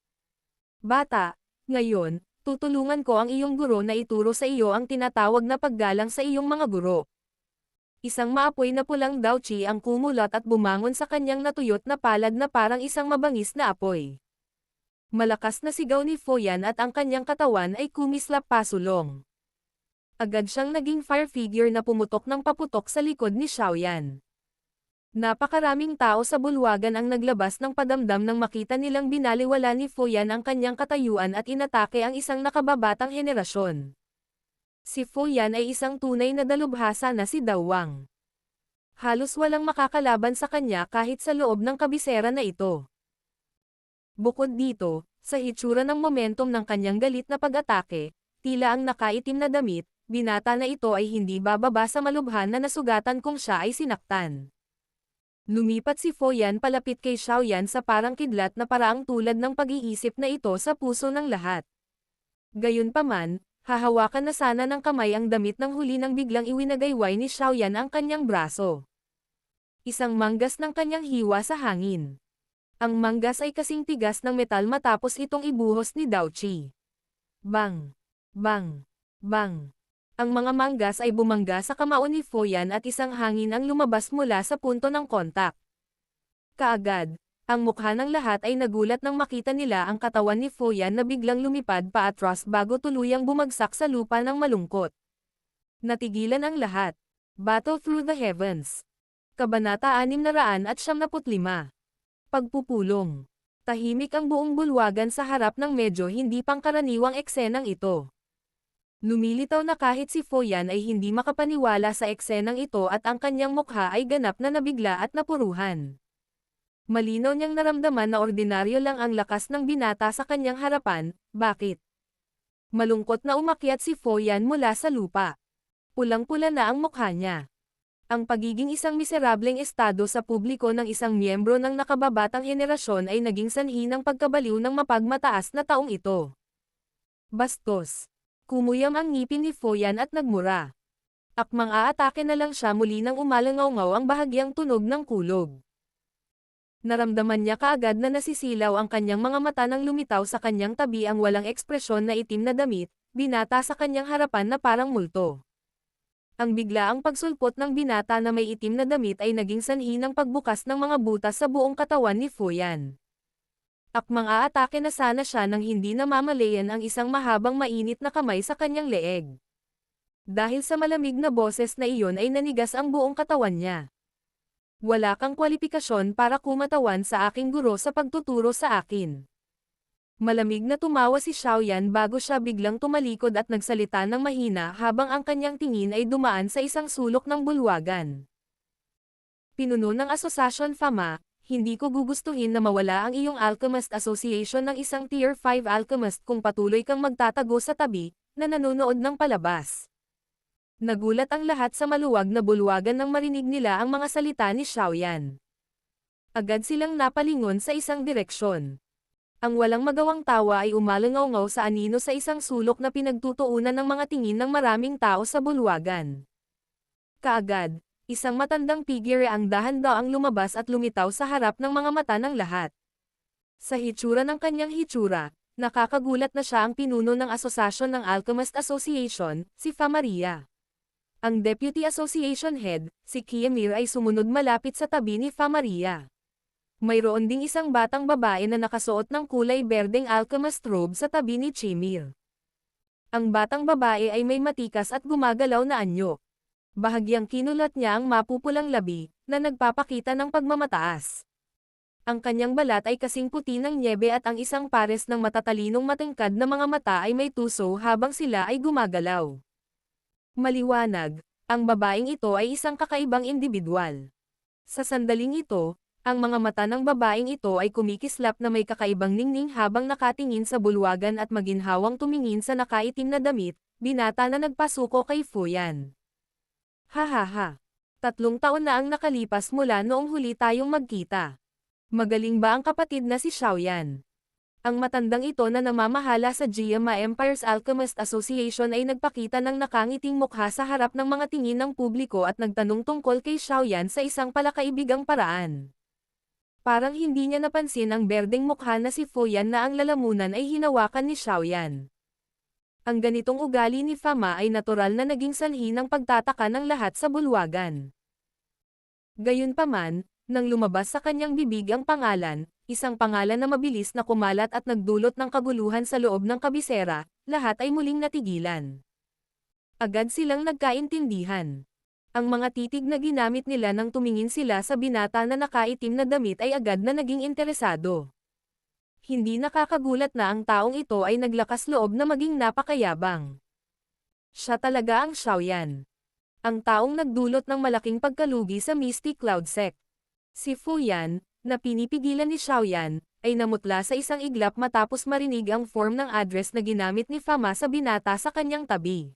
Bata, ngayon, tutulungan ko ang iyong guro na ituro sa iyo ang tinatawag na paggalang sa iyong mga guro. Isang maapoy na pulang Daochi ang kumulot at bumangon sa kanyang natuyot na palad na parang isang mabangis na apoy. Malakas na sigaw ni Fuyan at ang kanyang katawan ay kumislap pasulong. Agad siyang naging fire figure na pumutok ng paputok sa likod ni Xiaoyan. Napakaraming tao sa bulwagan ang naglabas ng padamdam nang makita nilang binaliwala ni Fuyan ang kanyang katayuan at inatake ang isang nakababatang henerasyon. Si Fuyan ay isang tunay na dalubhasa na si Dawang. Halos walang makakalaban sa kanya kahit sa loob ng kabisera na ito. Bukod dito, sa hitsura ng momentum ng kanyang galit na pag-atake, tila ang nakaitim na damit, binata na ito ay hindi bababa sa malubhan na nasugatan kung siya ay sinaktan. Lumipat si Fuyan palapit kay Xiaoyan sa parang kidlat na paraang tulad ng pag-iisip na ito sa puso ng lahat. Gayunpaman, hahawakan na sana ng kamay ang damit ng huli nang biglang iwinagayway ni Xiaoyan ang kanyang braso. Isang manggas ng kanyang hiwa sa hangin. Ang manggas ay kasing tigas ng metal matapos itong ibuhos ni Daochi. Bang! Bang! Bang! Ang mga manggas ay bumangga sa kamao ni Fuyan at isang hangin ang lumabas mula sa punto ng kontak. Kaagad, ang mukha ng lahat ay nagulat nang makita nila ang katawan ni Fuyan na biglang lumipad paatras bago tuluyang bumagsak sa lupa ng malungkot. Natigilan ang lahat. Battle Through the Heavens. Kabanata 695. Pagpupulong. Tahimik ang buong bulwagan sa harap ng medyo hindi pangkaraniwang eksenang ito. Lumilitaw na kahit si Fuyan ay hindi makapaniwala sa eksenang ito at ang kanyang mukha ay ganap na nabigla at napuruhan. Malinaw niyang naramdaman na ordinaryo lang ang lakas ng binata sa kanyang harapan, bakit? Malungkot na umakyat si Fuyan mula sa lupa. Pulang-pula na ang mukha niya. Ang pagiging isang miserableng estado sa publiko ng isang miyembro ng nakababatang henerasyon ay naging sanhi ng pagkabaliw ng mapagmataas na taong ito. Bastos. Kumuyam ang ngipin ni Fuyan at nagmura. Akmang aatake na lang siya muli nang umalangaw-ngaw ang bahagyang tunog ng kulog. Naramdaman niya kaagad na nasisilaw ang kanyang mga mata nang lumitaw sa kanyang tabi ang walang ekspresyon na itim na damit, binata sa kanyang harapan na parang multo. Ang biglaang pagsulpot ng binata na may itim na damit ay naging sanhi ng pagbukas ng mga butas sa buong katawan ni Fuyan. Akmang aatake na sana siya nang hindi namamalayan ang isang mahabang mainit na kamay sa kanyang leeg. Dahil sa malamig na boses na iyon ay nanigas ang buong katawan niya. Wala kang kwalipikasyon para kumatawan sa aking guro sa pagtuturo sa akin. Malamig na tumawa si Xiaoyan bago siya biglang tumalikod at nagsalita ng mahina habang ang kanyang tingin ay dumaan sa isang sulok ng bulwagan. Pinuno ng Asosasyon Fama, hindi ko gugustuhin na mawala ang iyong Alchemist Association ng isang Tier 5 Alchemist kung patuloy kang magtatago sa tabi, na nanonood ng palabas. Nagulat ang lahat sa maluwag na bulwagan nang marinig nila ang mga salita ni Xiaoyan. Agad silang napalingon sa isang direksyon. Ang walang magawang tawa ay umalangaw-ngaw sa anino sa isang sulok na pinagtutuunan ng mga tingin ng maraming tao sa bulwagan. Kaagad, isang matandang figure ang dahan-daang lumabas at lumitaw sa harap ng mga mata ng lahat. Sa hitsura ng kanyang hitsura, nakakagulat na siya ang pinuno ng Asosasyon ng Alchemist Association, si Fa Maria. Ang Deputy Association Head, si Kiamir ay sumunod malapit sa tabi ni Fa Maria. Mayroon ding isang batang babae na nakasuot ng kulay berdeng alchemist robe sa tabi ni Chimir. Ang batang babae ay may matikas at gumagalaw na anyo. Bahagyang kinulat niya ang mapupulang labi, na nagpapakita ng pagmamataas. Ang kanyang balat ay kasing puti ng nyebe at ang isang pares ng matatalinong matingkad na mga mata ay may tuso habang sila ay gumagalaw. Maliwanag, ang babaeng ito ay isang kakaibang individual. Sa sandaling ito, ang mga mata ng babaeng ito ay kumikislap na may kakaibang ningning habang nakatingin sa bulwagan at maginhawang tumingin sa nakaitim na damit, binata na nagpasuko kay Fuyan. Hahaha. 3 taon na ang nakalipas mula noong huli tayong magkita. Magaling ba ang kapatid na si Xiaoyan? Ang matandang ito na namamahala sa GMA Empire's Alchemist Association ay nagpakita ng nakangiting mukha sa harap ng mga tingin ng publiko at nagtanong tungkol kay Xiaoyan sa isang palakaibigang paraan. Parang hindi niya napansin ang berdeng mukha na si Fuyan na ang lalamunan ay hinawakan ni Xiaoyan. Ang ganitong ugali ni Fama ay natural na naging sanhi ng pagtataka ng lahat sa bulwagan. Gayunpaman, nang lumabas sa kanyang bibig ang pangalan, isang pangalan na mabilis na kumalat at nagdulot ng kaguluhan sa loob ng kabisera, lahat ay muling natigilan. Agad silang nagkaintindihan. Ang mga titig na ginamit nila nang tumingin sila sa binata na nakaitim na damit ay agad na naging interesado. Hindi nakakagulat na ang taong ito ay naglakas loob na maging napakayabang. Siya talaga ang Xiaoyan. Ang taong nagdulot ng malaking pagkalugi sa Misty Cloud Sect. Si Fuyan, na pinipigilan ni Xiaoyan, ay namutla sa isang iglap matapos marinig ang form ng address na ginamit ni Fama sa binata sa kanyang tabi.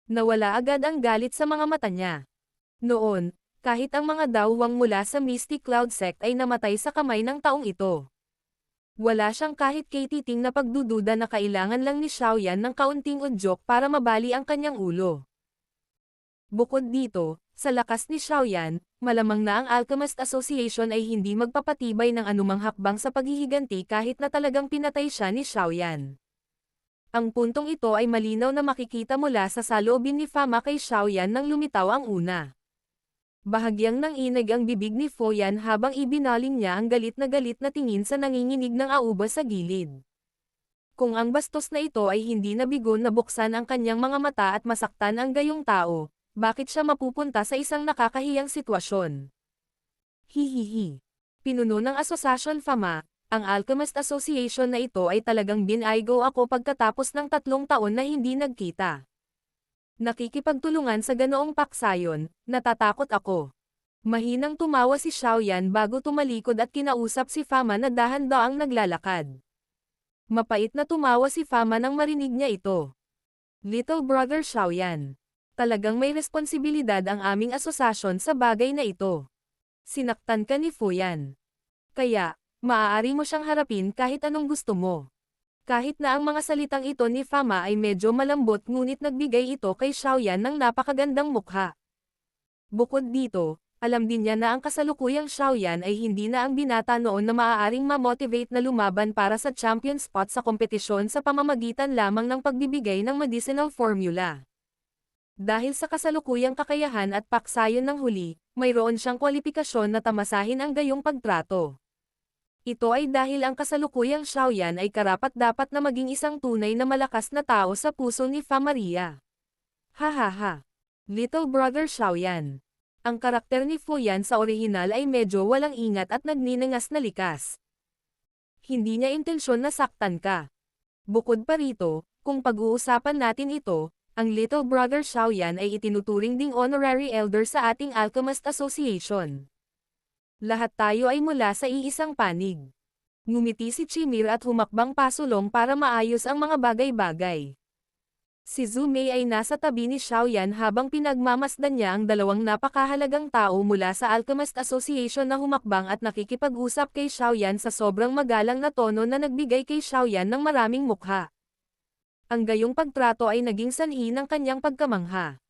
Nawala agad ang galit sa mga mata niya. Noon, kahit ang mga dawwang mula sa Misty Cloud Sect ay namatay sa kamay ng taong ito. Wala siyang kahit katiting na pagdududa na kailangan lang ni Xiaoyan ng kaunting udyok para mabali ang kanyang ulo. Bukod dito, sa lakas ni Xiaoyan, malamang na ang Alchemist Association ay hindi magpapatibay ng anumang hakbang sa paghihiganti kahit na talagang pinatay siya ni Xiaoyan. Ang puntong ito ay malinaw na makikita mula sa saloobin ni Fama kay Xiaoyan nang lumitaw ang una. Bahagyang nanginig ang bibig ni Fuyan habang ibinaling niya ang galit na tingin sa nanginginig ng auba sa gilid. Kung ang bastos na ito ay hindi nabigo na buksan ang kanyang mga mata at masaktan ang gayong tao, bakit siya mapupunta sa isang nakakahiyang sitwasyon? Hihihi. Pinuno ng Asosasyon Fama, ang Alchemist Association na ito ay talagang binaygo ako pagkatapos ng 3 taon na hindi nagkita. Nakikipagtulungan sa ganoong paksayon, natatakot ako. Mahinang tumawa si Xiaoyan bago tumalikod at kinausap si Fama na dahan-daang naglalakad. Mapait na tumawa si Fama nang marinig niya ito. Little brother Xiaoyan. Talagang may responsibilidad ang aming asosasyon sa bagay na ito. Sinaktan ka ni Fuyan. Kaya, maaari mo siyang harapin kahit anong gusto mo. Kahit na ang mga salitang ito ni Fama ay medyo malambot ngunit nagbigay ito kay Xiaoyan ng napakagandang mukha. Bukod dito, alam din niya na ang kasalukuyang Xiaoyan ay hindi na ang binata noon na maaaring ma-motivate na lumaban para sa champion spot sa kompetisyon sa pamamagitan lamang ng pagbibigay ng medicinal formula. Dahil sa kasalukuyang kakayahan at paksayon ng huli, mayroon siyang kwalipikasyon na tamasahin ang gayong pagtrato. Ito ay dahil ang kasalukuyang Xiaoyan ay karapat-dapat na maging isang tunay na malakas na tao sa puso ni Fa Maria. Hahaha. Little Brother Xiaoyan. Ang karakter ni Fuyan sa orihinal ay medyo walang ingat at nagninangas na likas. Hindi niya intensyon na saktan ka. Bukod pa rito, kung pag-uusapan natin ito, ang Little Brother Xiaoyan ay itinuturing ding honorary elder sa ating Alchemist Association. Lahat tayo ay mula sa iisang panig. Ngumiti si Chimir at humakbang pasulong para maayos ang mga bagay-bagay. Si Zhu Mei ay nasa tabi ni Xiaoyan habang pinagmamasdan niya ang dalawang napakahalagang tao mula sa Alchemist Association na humakbang at nakikipag-usap kay Xiaoyan sa sobrang magalang na tono na nagbigay kay Xiaoyan ng maraming mukha. Ang gayong pagtrato ay naging sanhi ng kanyang pagkamangha.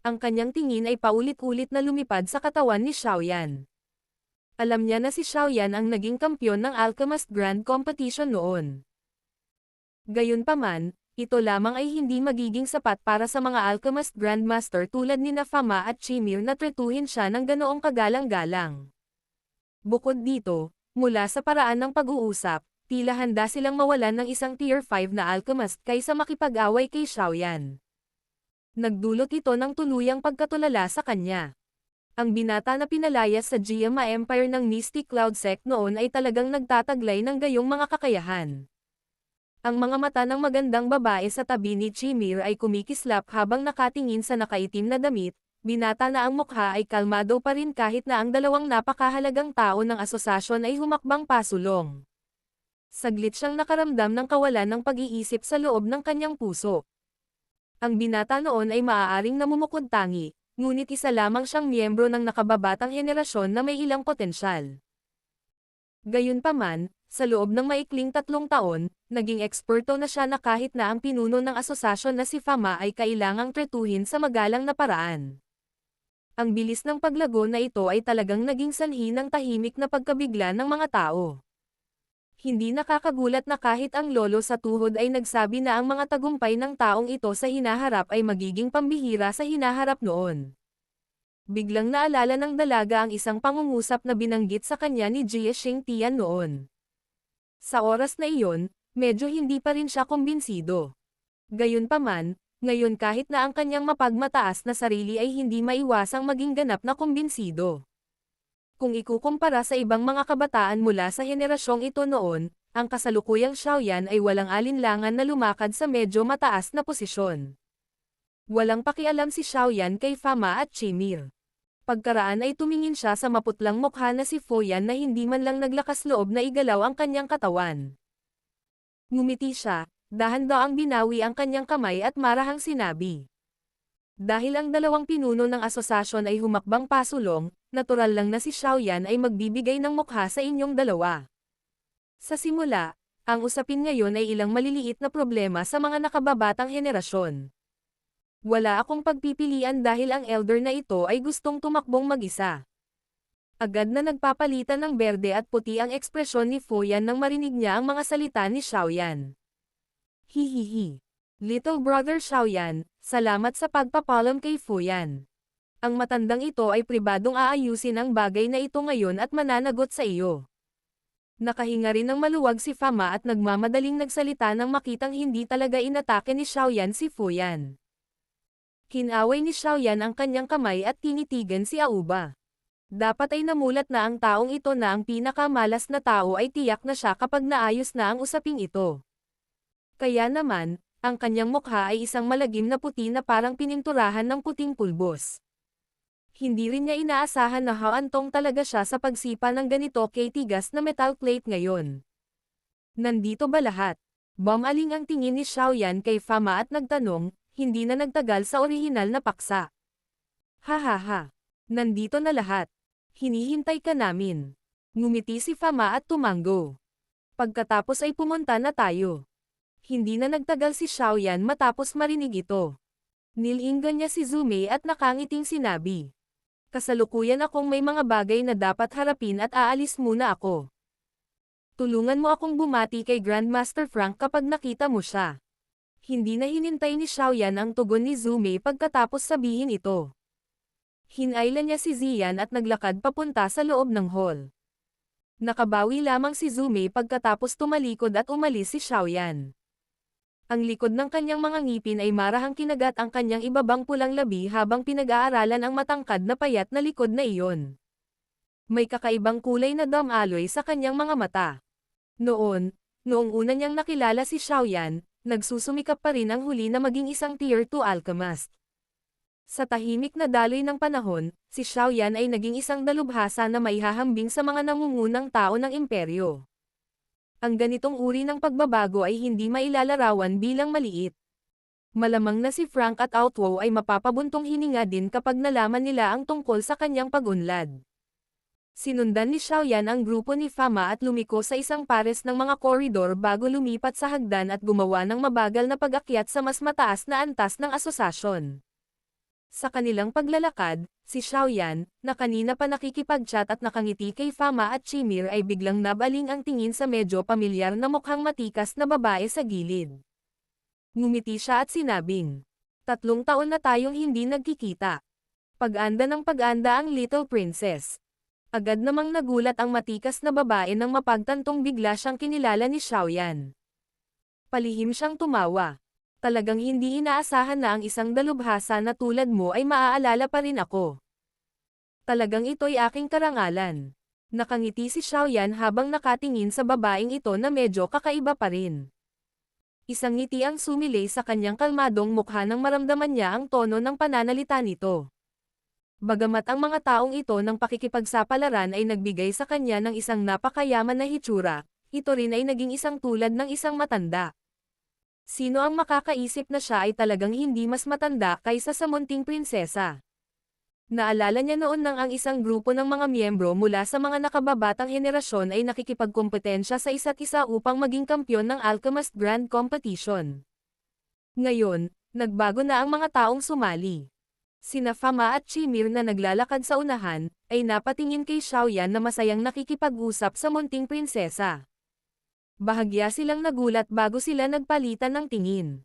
Ang kanyang tingin ay paulit-ulit na lumipad sa katawan ni Xiaoyan. Alam niya na si Xiaoyan ang naging kampyon ng Alchemist Grand Competition noon. Gayunpaman, ito lamang ay hindi magiging sapat para sa mga Alchemist Grandmaster tulad ni Fama at Chimir na tretuhin siya ng ganoong kagalang-galang. Bukod dito, mula sa paraan ng pag-uusap, tila handa silang mawalan ng isang Tier 5 na Alchemist kaysa makipag-away kay Xiaoyan. Nagdulot ito ng tuluyang pagkatulala sa kanya. Ang binata na pinalayas sa Jiama Empire ng Mystic Cloud Sect noon ay talagang nagtataglay ng gayong mga kakayahan. Ang mga mata ng magandang babae sa tabi ni Chimir ay kumikislap habang nakatingin sa nakaitim na damit, binata na ang mukha ay kalmado pa rin kahit na ang dalawang napakahalagang tao ng asosasyon ay humakbang pasulong. Saglit siyang nakaramdam ng kawalan ng pag-iisip sa loob ng kanyang puso. Ang binata noon ay maaaring namumukod-tangi, ngunit isa lamang siyang miyembro ng nakababatang henerasyon na may ilang potensyal. Gayunpaman, sa loob ng maikling 3 taon, naging eksperto na siya na kahit na ang pinuno ng asosasyon na si Fama ay kailangang tretuhin sa magalang na paraan. Ang bilis ng paglago na ito ay talagang naging sanhi ng tahimik na pagkabigla ng mga tao. Hindi nakakagulat na kahit ang lolo sa tuhod ay nagsabi na ang mga tagumpay ng taong ito sa hinaharap ay magiging pambihira sa hinaharap noon. Biglang naalala ng dalaga ang isang pangungusap na binanggit sa kanya ni Jie Xingtian noon. Sa oras na iyon, medyo hindi pa rin siya kumbinsido. Gayunpaman, ngayon kahit na ang kanyang mapagmataas na sarili ay hindi maiwasang maging ganap na kumbinsido. Kung ikukumpara sa ibang mga kabataan mula sa henerasyong ito noon, ang kasalukuyang Xiaoyan ay walang alinlangan na lumakad sa medyo mataas na posisyon. Walang pakialam si Xiaoyan kay Fama at Chimir. Pagkaraan ay tumingin siya sa maputlang mukha na si Fuyan na hindi man lang naglakas loob na igalaw ang kanyang katawan. Ngumiti siya, dahan-daang binawi ang kanyang kamay at marahang sinabi. Dahil ang dalawang pinuno ng asosasyon ay humakbang pasulong, natural lang na si Xiaoyan ay magbibigay ng mukha sa inyong dalawa. Sa simula, ang usapin ngayon ay ilang maliliit na problema sa mga nakababatang henerasyon. Wala akong pagpipilian dahil ang elder na ito ay gustong tumakbong mag-isa. Agad na nagpapalitan ng berde at puti ang ekspresyon ni Fuyan nang marinig niya ang mga salita ni Xiaoyan. Hihihi. Little Brother Xiaoyan, salamat sa pagpapalam kay Fuyan. Ang matandang ito ay pribadong aayusin ang bagay na ito ngayon at mananagot sa iyo. Nakahinga rin ng maluwag si Fama at nagmamadaling nagsalita nang makitang hindi talaga inatake ni Xiaoyan si Fuyan. Kinaway ni Xiaoyan ang kanyang kamay at tinitigan si Aoba. Dapat ay namulat na ang taong ito na ang pinakamalas na tao ay tiyak na siya kapag naayos na ang usaping ito. Kaya naman, ang kanyang mukha ay isang malagim na puti na parang pininturahan ng puting pulbos. Hindi rin niya inaasahan na haantong talaga siya sa pagsipa ng ganito kay tigas na metal plate ngayon. Nandito ba lahat? Bumaling ang tingin ni Xiaoyan kay Fama at nagtanong, hindi na nagtagal sa orihinal na paksa. Hahaha. Nandito na lahat. Hinihintay ka namin. Ngumiti si Fama at tumango. Pagkatapos ay pumunta na tayo. Hindi na nagtagal si Xiaoyan matapos marinig ito. Nilinggan niya si Zume at nakangiting sinabi. Kasalukuyan akong may mga bagay na dapat harapin at aalis muna ako. Tulungan mo akong bumati kay Grandmaster Frank kapag nakita mo siya. Hindi na hinintay ni Xiaoyan ang tugon ni Zume pagkatapos sabihin ito. Hinailan niya si Ziyan at naglakad papunta sa loob ng hall. Nakabawi lamang si Zume pagkatapos tumalikod at umalis si Xiaoyan. Ang likod ng kanyang mga ngipin ay marahang kinagat ang kanyang ibabang pulang labi habang pinag-aaralan ang matangkad na payat na likod na iyon. May kakaibang kulay na damaloy sa kanyang mga mata. Noong una niyang nakilala si Xiaoyan, nagsusumikap pa rin ang huli na maging isang Tier 2 alchemist. Sa tahimik na daloy ng panahon, si Xiaoyan ay naging isang dalubhasa na maihahambing sa mga nangungunang tao ng imperyo. Ang ganitong uri ng pagbabago ay hindi mailalarawan bilang maliit. Malamang na si Frank at Outwo ay mapapabuntong hininga din kapag nalaman nila ang tungkol sa kanyang pag-unlad. Sinundan ni Xiaoyan ang grupo ni Fama at lumiko sa isang pares ng mga koridor bago lumipat sa hagdan at gumawa ng mabagal na pag-akyat sa mas mataas na antas ng asosasyon. Sa kanilang paglalakad, si Xiaoyan, na kanina pa nakikipag-chat at nakangiti kay Fama at Chimir ay biglang nabaling ang tingin sa medyo pamilyar na mukhang matikas na babae sa gilid. Ngumiti siya at sinabing, 3 taon na tayong hindi nagkikita. Pag-anda ng pag-anda ang Little Princess. Agad namang nagulat ang matikas na babae nang mapagtantong bigla siyang kinilala ni Xiaoyan. Palihim siyang tumawa. Talagang hindi inaasahan na ang isang dalubhasa na tulad mo ay maaalala pa rin ako. Talagang ito'y aking karangalan. Nakangiti si Xiaoyan habang nakatingin sa babaeng ito na medyo kakaiba pa rin. Isang ngiti ang sumilay sa kanyang kalmadong mukha nang maramdaman niya ang tono ng pananalita nito. Bagamat ang mga taong ito ng pakikipagsapalaran ay nagbigay sa kanya ng isang napakayaman na hitsura, ito rin ay naging isang tulad ng isang matanda. Sino ang makakaisip na siya ay talagang hindi mas matanda kaysa sa munting prinsesa? Naalala niya noon nang ang isang grupo ng mga miyembro mula sa mga nakababatang henerasyon ay nakikipagkompetensya sa isa't isa upang maging kampyon ng Alchemist Grand Competition. Ngayon, nagbago na ang mga taong sumali. Sina Fama at Chimir na naglalakad sa unahan, ay napatingin kay Xiaoyan na masayang nakikipag-usap sa munting prinsesa. Bahagya silang nagulat bago sila nagpalitan ng tingin.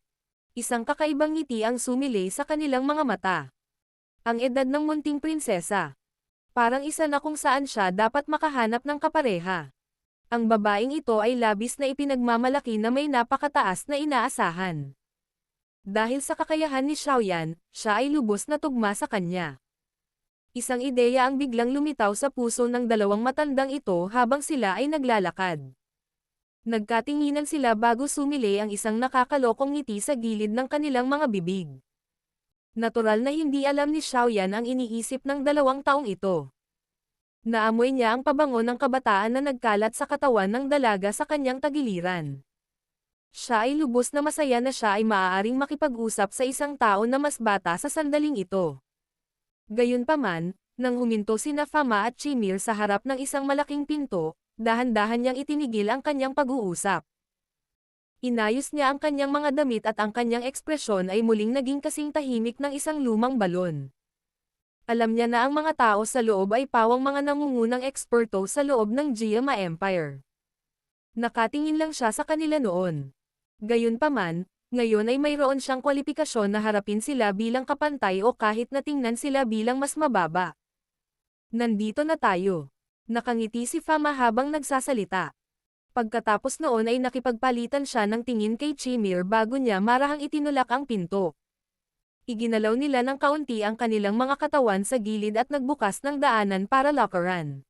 Isang kakaibang ngiti ang sumilay sa kanilang mga mata. Ang edad ng munting prinsesa. Parang isa na kung saan siya dapat makahanap ng kapareha. Ang babaeng ito ay labis na ipinagmamalaki na may napakataas na inaasahan. Dahil sa kakayahan ni Xiaoyan, siya ay lubos na tugma sa kanya. Isang ideya ang biglang lumitaw sa puso ng dalawang matandang ito habang sila ay naglalakad. Nagkatinginan sila bago sumilay ang isang nakakalokong ngiti sa gilid ng kanilang mga bibig. Natural na hindi alam ni Xiaoyan ang iniisip ng 2 taong ito. Naamoy niya ang pabango ng kabataan na nagkalat sa katawan ng dalaga sa kanyang tagiliran. Siya ay lubos na masaya na siya ay maaaring makipag-usap sa isang tao na mas bata sa sandaling ito. Gayunpaman, nang huminto sina Fama at Chimir sa harap ng isang malaking pinto, dahan-dahan niyang itinigil ang kanyang pag-uusap. Inayos niya ang kanyang mga damit at ang kanyang ekspresyon ay muling naging kasing tahimik ng isang lumang balon. Alam niya na ang mga tao sa loob ay pawang mga nangungunang eksperto sa loob ng Jiama Empire. Nakatingin lang siya sa kanila noon. Gayunpaman, ngayon ay mayroon siyang kwalipikasyon na harapin sila bilang kapantay o kahit na tingnan sila bilang mas mababa. Nandito na tayo. Nakangiti si Fama habang nagsasalita. Pagkatapos noon ay nakipagpalitan siya ng tingin kay Chimir bago niya marahang itinulak ang pinto. Iginalaw nila ng kaunti ang kanilang mga katawan sa gilid at nagbukas ng daanan para lockeran.